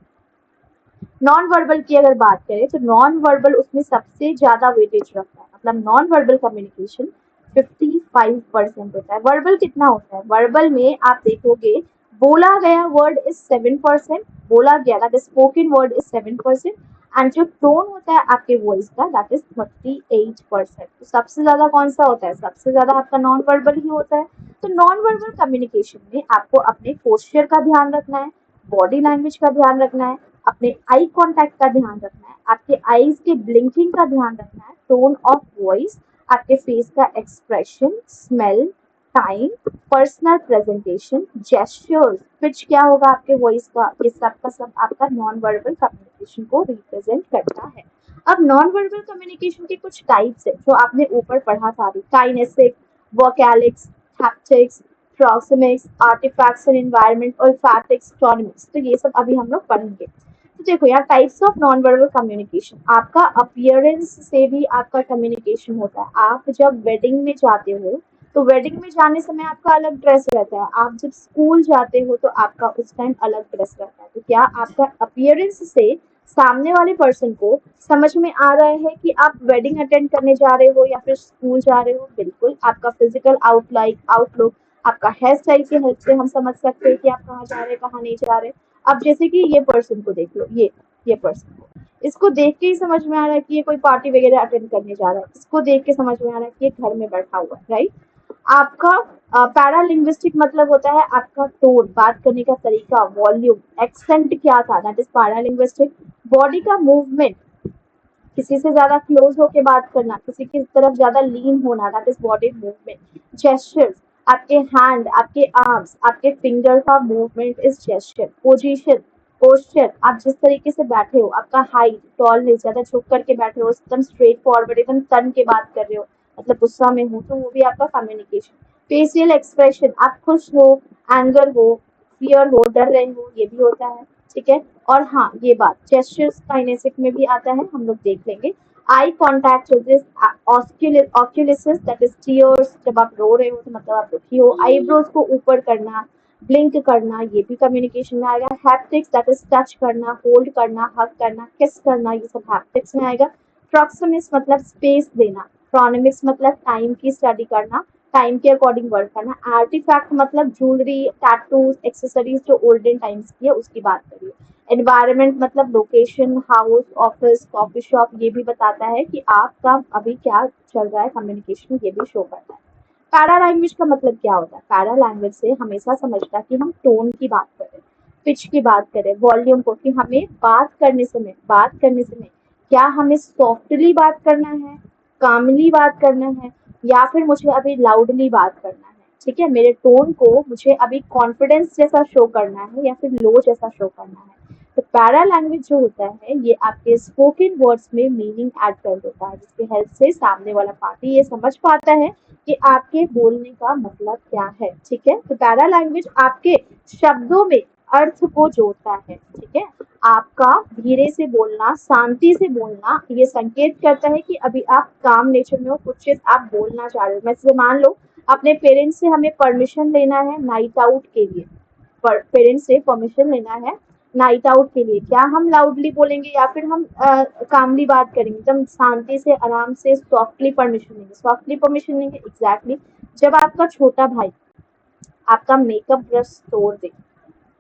नॉन वर्बल की अगर बात करें तो नॉन वर्बल उसमें सबसे ज्यादा वेटेज रखता है, मतलब नॉन वर्बल कम्युनिकेशन 55% होता है। वर्बल कितना होता है, वर्बल में आप देखोगे बोला गया वर्ड इज 7%, बोला गया that is spoken word is 7%, and जो टोन होता है आपके वॉइस का दैट इज 38%। तो सबसे ज्यादा कौन सा होता है, सबसे ज्यादा आपका नॉन वर्बल ही होता है। तो नॉन वर्बल कम्युनिकेशन में आपको अपने पोस्चर का ध्यान रखना है, बॉडी लैंग्वेज का ध्यान रखना है, अपने आई कांटेक्ट का ध्यान रखना है, आपके आईज के ब्लिंकिंग का ध्यान रखना है, टोन ऑफ वॉइस, आपके फेस का expression, smell, time, personal presentation, gestures, pitch क्या होगा आपके वॉइस का, ये सब का सब आपका नॉन वर्बल कम्युनिकेशन को रिप्रेजेंट करता है। अब नॉन वर्बल कम्युनिकेशन के कुछ टाइप्स है जो आपने ऊपर पढ़ा था अभी, kinesic, vocalics, haptics, proxemics, artifacts and environment, olfactics, टोनिमिक्स, तो ये सब अभी हम लोग पढ़ेंगे। तो देखो यार, types of non verbal communication, आपका अपीयरेंस से भी आपका कम्युनिकेशन होता है। आप जब वेडिंग में जाते हो तो वेडिंग में जाने समय आपका अलग ड्रेस रहता है, आप जब स्कूल जाते हो तो आपका उस टाइम अलग ड्रेस रहता है। तो क्या आपका अपीयरेंस से सामने वाले पर्सन को समझ में आ रहा है कि आप वेडिंग अटेंड करने जा रहे हो या फिर स्कूल जा रहे हो? बिल्कुल। आपका फिजिकल आउटलुक, आपका हेयर स्टाइल की हेल्प से हम समझ सकते हैं कि आप कहाँ जा रहे हैं, कहाँ नहीं जा रहे। अब जैसे कि ये पर्सन को देख लो, ये पर्सन को, इसको देख के ही समझ में आ रहा है कि ये कोई पार्टी वगैरह अटेंड करने जा रहा है, इसको देख के समझ में आ रहा है कि ये घर में बैठा हुआ है, राइट। आपका पैरालिंग्विस्टिक मतलब होता है आपका टोन, बात करने का तरीका, वॉल्यूम, एक्सेंट क्या था, दैट इज पैरालिंग्विस्टिक। बॉडी का मूवमेंट, किसी से ज्यादा क्लोज होके बात करना, किसी की तरफ ज्यादा लीन होना, that is body movement. Gestures, आपके हैंड, आपके आर्म्स, आपके फिंगर का movement is gesture. Position, posture, आप जिस तरीके से बैठे हो, आपका हाइट, टॉलनेस, ज्यादा झुक करके बैठे हो, एकदम स्ट्रेट फॉरवर्ड, एकदम तन के बात कर रहे हो, मतलब गुस्सा में हो तो वो भी आपका कम्युनिकेशन। फेशियल एक्सप्रेशन, आप खुश हो, एंगर हो, फियर हो, डर रहे हो, ये भी होता है, ठीक है। और हाँ, ये बात जेस्चर्स काइनेसिक में भी आता है, हम लोग देख लेंगे। Eye contact, oculesics that is tears, जब आप रो रहे हो तो मतलब आप दुखी हो। आईब्रोज को ऊपर करना, ब्लिंक करना ये भी कम्युनिकेशन में आएगा। हैप्टिक्स दैट इज टच करना, होल्ड करना, हग करना, किस करना, ये सब हैप्टिक्स में आएगा। प्रॉक्सिमिक्स मतलब स्पेस देना। क्रोनोमिक्स मतलब टाइम की स्टडी करना, टाइम के अकॉर्डिंग वर्क करना। आर्टिफैक्ट मतलब ज्वेलरी, टैटूज, एक्सेसरीज जो ओल्डन टाइम्स की है उसकी बात करिए। एनवायरनमेंट मतलब location, house, office, coffee shop, ये भी बताता है कि आपका अभी क्या चल रहा है, कम्युनिकेशन ये भी शो करता है। पैरा लैंग्वेज का मतलब क्या होता है? पैरा लैंग्वेज से हमेशा समझता कि हम टोन की बात करें, पिच की बात करें, वॉल्यूम को, कि हमें बात करने समय क्या हमें सॉफ्टली बात करना है, कामली बात करना है, या फिर मुझे अभी लाउडली बात करना है। ठीक है, मेरे टोन को मुझे अभी कॉन्फिडेंस जैसा शो करना है या फिर लो जैसा शो करना है। तो पैरा लैंग्वेज जो होता है ये आपके स्पोकन वर्ड्स में मीनिंग ऐड कर देता है, जिसकी हेल्प से सामने वाला पार्टी ये समझ पाता है कि आपके बोलने का मतलब क्या है। ठीक है, तो पैरा लैंग्वेज आपके शब्दों में अर्थ को जोड़ता है। ठीक है, आपका धीरे से बोलना, शांति से बोलना, ये संकेत करता है कि अभी आप काम नेचर में हो, कुछ चीज आप बोलना चाह रहे हो। मैं मान लो अपने पेरेंट्स से हमें परमिशन लेना है नाइट आउट के लिए, पेरेंट्स से परमिशन लेना है नाइट आउट के लिए, क्या हम लाउडली बोलेंगे या फिर हम कामली बात करेंगे, एकदम शांति से, आराम से, सॉफ्टली परमिशन लेंगे? सॉफ्टली परमिशन लेंगे, एग्जैक्टली। जब आपका छोटा भाई आपका मेकअप ब्रश तोड़ दे,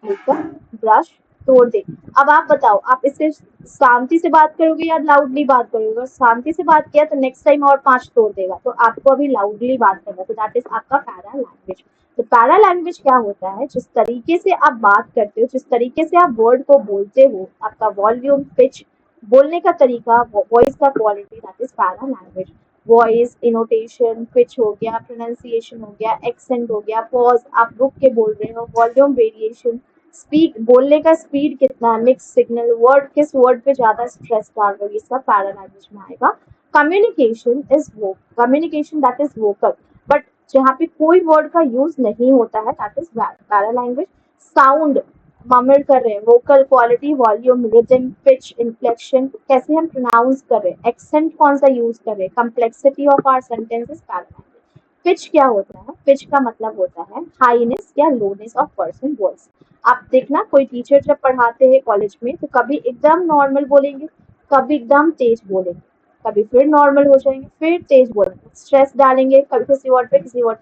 मेकअप ब्रश तोड़ दे, अब आप बताओ आप इससे शांति से बात करोगे या लाउडली बात करोगे? अगर शांति से बात किया तो नेक्स्ट टाइम और 5 तोड़ देगा, तो आपको अभी लाउडली बात करना है। तो दैट इज आपका पैरा लैंग्वेज। तो पैरा लैंग्वेज क्या होता है? जिस तरीके से आप बात करते हो, जिस तरीके से आप वर्ड को बोलते हो, आपका वॉल्यूम, पिच, बोलने का तरीका, वॉइस का quality, that is para language. Voice, intonation, pitch हो गया, प्रोनाउंसिएशन हो गया, एक्सेंट हो गया, पॉज, आप रुक के बोल रहे हो, वॉल्यूम वेरिएशन, स्पीक, बोलने का स्पीड कितना, मिक्स सिग्नल, वर्ड किस वर्ड पे ज्यादा स्ट्रेस डाल रहे हो, ये सब पैरा लैंग्वेज में आएगा। Communication that is vocal, but जहाँ पे कोई वर्ड का यूज नहीं होता है, that is para language. Sound, murmur कर रहे हैं, vocal quality, volume, rhythm, pitch, inflection, कैसे हम प्रोनाउंस कर रहे हैं, एक्सेंट कौन सा यूज कर रहे हैं, complexity of our sentences, paralanguage. Pitch क्या होता है? पिच का मतलब होता है हाईनेस या लोनेस ऑफ पर्सन वॉइस। आप देखना कोई टीचर जब पढ़ाते हैं कॉलेज में तो कभी एकदम नॉर्मल बोलेंगे, कभी एकदम तेज बोलेंगे, कभी फिर नॉर्मल हो जाएंगे, फिर तेज बोलेंगे, स्ट्रेस डालेंगे, कभी किसी वर्ड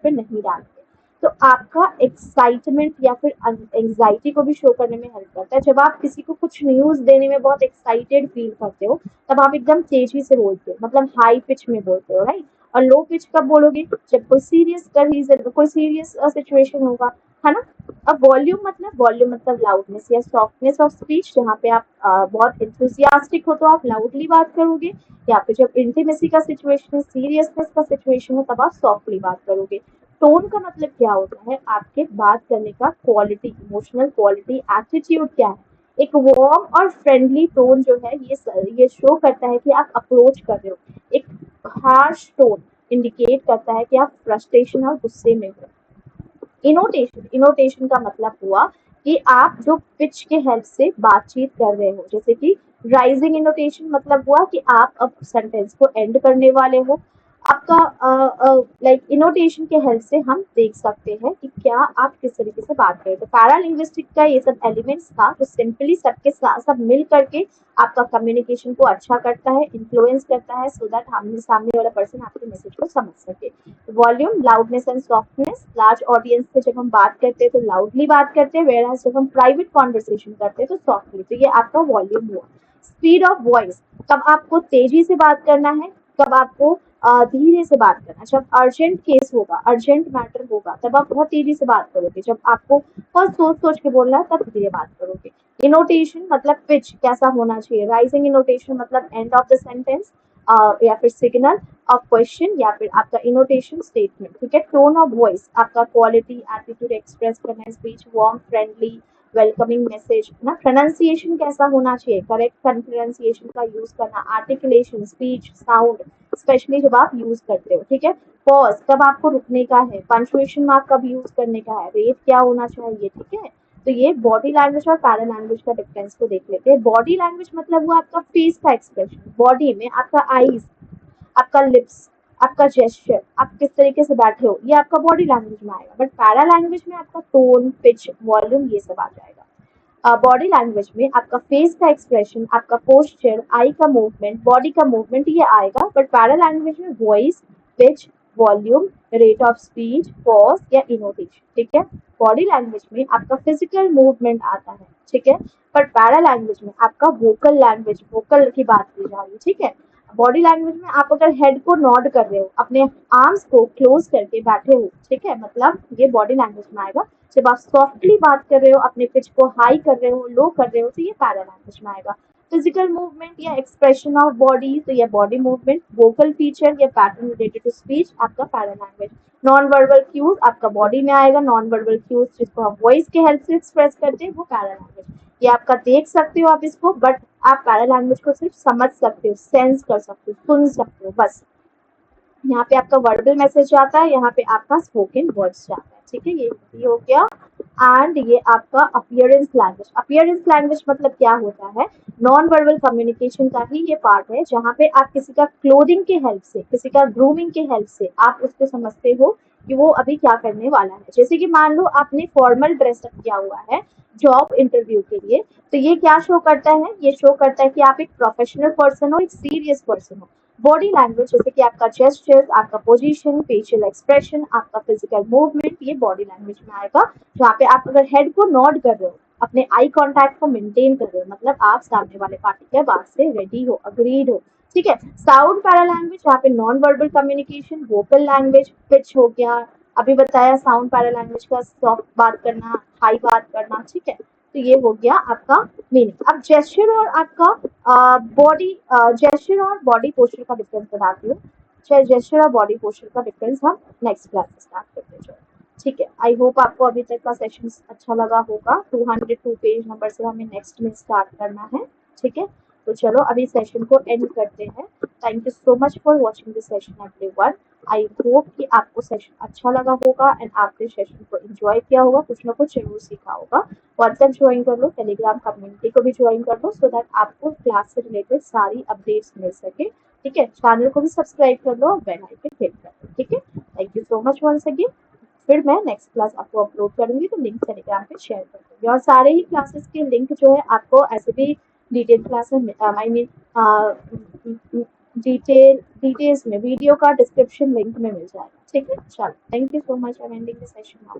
पे नहीं डालेंगे। तो आपका एक्साइटमेंट या फिर एंग्जाइटी को भी शो करने में हेल्प करता है। जब आप किसी को कुछ न्यूज देने में बहुत एक्साइटेड फील करते हो तब आप एकदम तेजी से बोलते हो, मतलब हाई पिच में बोलते हो, राइट। और लो पिच कब बोलोगे? जब कोई सीरियस रीजन, कोई सीरियस सिचुएशन होगा, है ना। अब वॉल्यूम मतलब लाउडनेस या सॉफ्टनेस ऑफ स्पीच, जहाँ पे आप बहुत इंथुसियास्टिक हो तो आप लाउडली बात करोगे, या फिर जब इंटीमेसी का सिचुएशन है, सीरियसनेस का सिचुएशन है, तब आप सॉफ्टली बात करोगे। टोन का मतलब क्या होता है? आपके बात करने का क्वालिटी, इमोशनल क्वालिटी, एटीट्यूड क्या है। एक वार्म और फ्रेंडली टोन जो है ये शो करता है कि आप अप्रोच कर रहे हो। एक हार्श टोन इंडिकेट करता है कि आप फ्रस्ट्रेशन और गुस्से में हो। इनोटेशन का मतलब हुआ कि आप जो पिच के हेल्प से बातचीत कर रहे हो, जैसे कि राइजिंग इनोटेशन मतलब हुआ कि आप अब सेंटेंस को एंड करने वाले हो। आपका लाइक इनोटेशन के हेल्प से हम देख सकते हैं कि क्या आप किस तरीके से बात करें। तो पैरालिंग्विस्टिक का ये सब एलिमेंट्स था, तो सिंपली सबके साथ सब मिल करके आपका कम्युनिकेशन को अच्छा करता है, इन्फ्लुएंस करता है, सो दैट हम सामने वाला पर्सन आपके मैसेज को समझ सके। Volume, loudness and softness, large audience से जब हम बात करते हैं तो लाउडली बात करते हैं, वेयर जब हम प्राइवेट कॉन्वर्सेशन करते हैं तो सॉफ्टली। तो ये आपका वॉल्यूम हुआ। स्पीड ऑफ वॉइस, कब आपको तेजी से बात करना है, कब आपको धीरे से बात करना। जब अर्जेंट केस होगा, अर्जेंट मैटर होगा, तब आप बहुत तेजी से बात करोगे। जब आपको बहुत सोच सोच के बोलना है तब धीरे बात करोगे। इनोटेशन मतलब पिच कैसा होना चाहिए। राइजिंग इनोटेशन मतलब एंड ऑफ द सेंटेंस या फिर सिग्नल ऑफ क्वेश्चन, या फिर आपका इनोटेशन स्टेटमेंट। ठीक है, टोन ऑफ वॉइस आपका क्वालिटी, एटीट्यूड एक्सप्रेस करना है, speech warm, friendly, welcoming message ना। प्रोनाउंसिएशन कैसा होना चाहिए? करेक्ट प्रोनाउंसिएशन का यूज करना। आर्टिकुलेशन, स्पीच, साउंड, स्पेशली जब आप यूज करते हो। ठीक है, पॉज, कब आपको रुकने का है, पंक्चुएशन मार्क कब यूज करने का है, रेट क्या होना चाहिए। ठीक है, तो ये बॉडी लैंग्वेज और पैरा लैंग्वेज का डिफरेंस को देख लेते हैं। बॉडी लैंग्वेज मतलब वो आपका फेस का एक्सप्रेशन, बॉडी में आपका आईज, आपका लिप्स, आपका जेस्चर, आप किस तरीके से बैठे हो, ये आपका बॉडी लैंग्वेज में आएगा। बट पैरा लैंग्वेज में आपका टोन, पिच, वॉल्यूम ये सब आ जाएगा। बॉडी लैंग्वेज में आपका फेस का एक्सप्रेशन, आपका पोस्चर, आई का मूवमेंट, बॉडी का मूवमेंट ये आएगा। बट पैरा लैंग्वेज में voice, pitch, volume, rate of speech, pause या इनोटेशन, ठीक है। बॉडी लैंग्वेज में आपका फिजिकल मूवमेंट आता है, ठीक है। बट पैरा लैंग्वेज में आपका वोकल लैंग्वेज, वोकल की बात की जा रही है, ठीक है। बॉडी लैंग्वेज में आप अगर हेड को नॉड कर रहे हो, अपने आर्म्स को क्लोज करके बैठे हो, ठीक है, मतलब ये बॉडी लैंग्वेज में आएगा। जब आप सॉफ्टली बात कर रहे हो, अपने पिच को हाई कर रहे हो, लो कर रहे हो, तो ये पैरा लैंग्वेज में आएगा। फिजिकल मूवमेंट या एक्सप्रेशन ऑफ बॉडी, तो ये बॉडी मूवमेंट। वोकल फीचर या पैटर्न रिलेटेड टू स्पीच, आपका paralanguage. Non verbal cues आपका बॉडी में आएगा। नॉन वर्बल क्यूज जिसको हम वॉइस के हेल्प से एक्सप्रेस करते हैं, वो पैरा लैंग्वेज। ये आपका देख सकते हो आप इसको, बट आप पैरा लैंग्वेज को सिर्फ समझ सकते हो, सेंस कर सकते हो, सुन सकते हो, बस। यहाँ पे आपका वर्बल मैसेज जाता है, यहाँ पे आपका स्पोकन वर्ड्स जाता है, ठीक है। ये हो गया। एंड ये आपका अपियरेंस लैंग्वेज। अपियरेंस लैंग्वेज मतलब क्या होता है, नॉन वर्बल कम्युनिकेशन का ही ये पार्ट है, जहाँ पे आप किसी का क्लोथिंग के हेल्प से, किसी का ग्रूमिंग के हेल्प से आप उसको समझते हो कि वो अभी क्या करने वाला है। जैसे कि मान लो आपने फॉर्मल ड्रेसअप किया हुआ है जॉब इंटरव्यू के लिए, तो ये क्या शो करता है, ये शो करता है कि आप एक प्रोफेशनल पर्सन हो, एक सीरियस पर्सन हो। बॉडी लैंग्वेज जैसे कि आपका जेस्चर्स, आपका पोजीशन, फेशियल एक्सप्रेशन, आपका फिजिकल मूवमेंट, ये बॉडी लैंग्वेज में आएगा। जहाँ पे आप अगर हेड को नॉड कर रहे हो, अपने आई कांटेक्ट को मेंटेन कर रहे हो, मतलब आप सामने वाले पार्टी के बात से रेडी हो, अग्रीड हो, ठीक है। साउंड पैरा लैंग्वेज, यहाँ पे non verbal communication, vocal language, pitch हो गया, अभी बताया साउंड पैरा लैंग्वेज का, सॉफ्ट बात करना, हाई बात करना, ठीक है। तो ये हो गया आपका मीनिंग। अब जेस्चर और आपका बॉडी, जेस्चर और बॉडी पोस्चर का डिफरेंस बताती हूँ। चाहे जेस्चर और बॉडी पोस्चर का डिफरेंस हम नेक्स्ट क्लास में स्टार्ट करते हैं, ठीक है। आई होप आपको अभी तक का सेशन अच्छा लगा होगा। 202 पेज नंबर से हमें नेक्स्ट में स्टार्ट करना है, ठीक है। तो चलो अभी सेशन को एंड करते हैं। Thank you so much for watching this session everyone. I hope कि आपको सेशन अच्छा लगा होगा एंड आपने सेशन को एंजॉय किया होगा, कुछ ना कुछ जरूर सीखा होगा। व्हाट्सएप ज्वाइन कर लो, टेलीग्राम कम्युनिटी को भी ज्वाइन कर लो, सो दैट आपको क्लास से रिलेटेड सारी अपडेट्स मिल सके, ठीक है। चैनल को भी सब्सक्राइब कर लो और बेल आइकन हिट कर लो, ठीक है। Thank you so much once again. फिर मैं नेक्स्ट क्लास आपको अपलोड करूंगी, तो लिंक टेलीग्राम पे शेयर कर दूंगी। और सारे ही क्लासेस के लिंक जो है आपको ऐसे भी डिटेल क्लास में, आई मीन डिटेल्स में वीडियो का डिस्क्रिप्शन लिंक में मिल जाएगा, ठीक है। चलो thank you so much. I am ending the session now.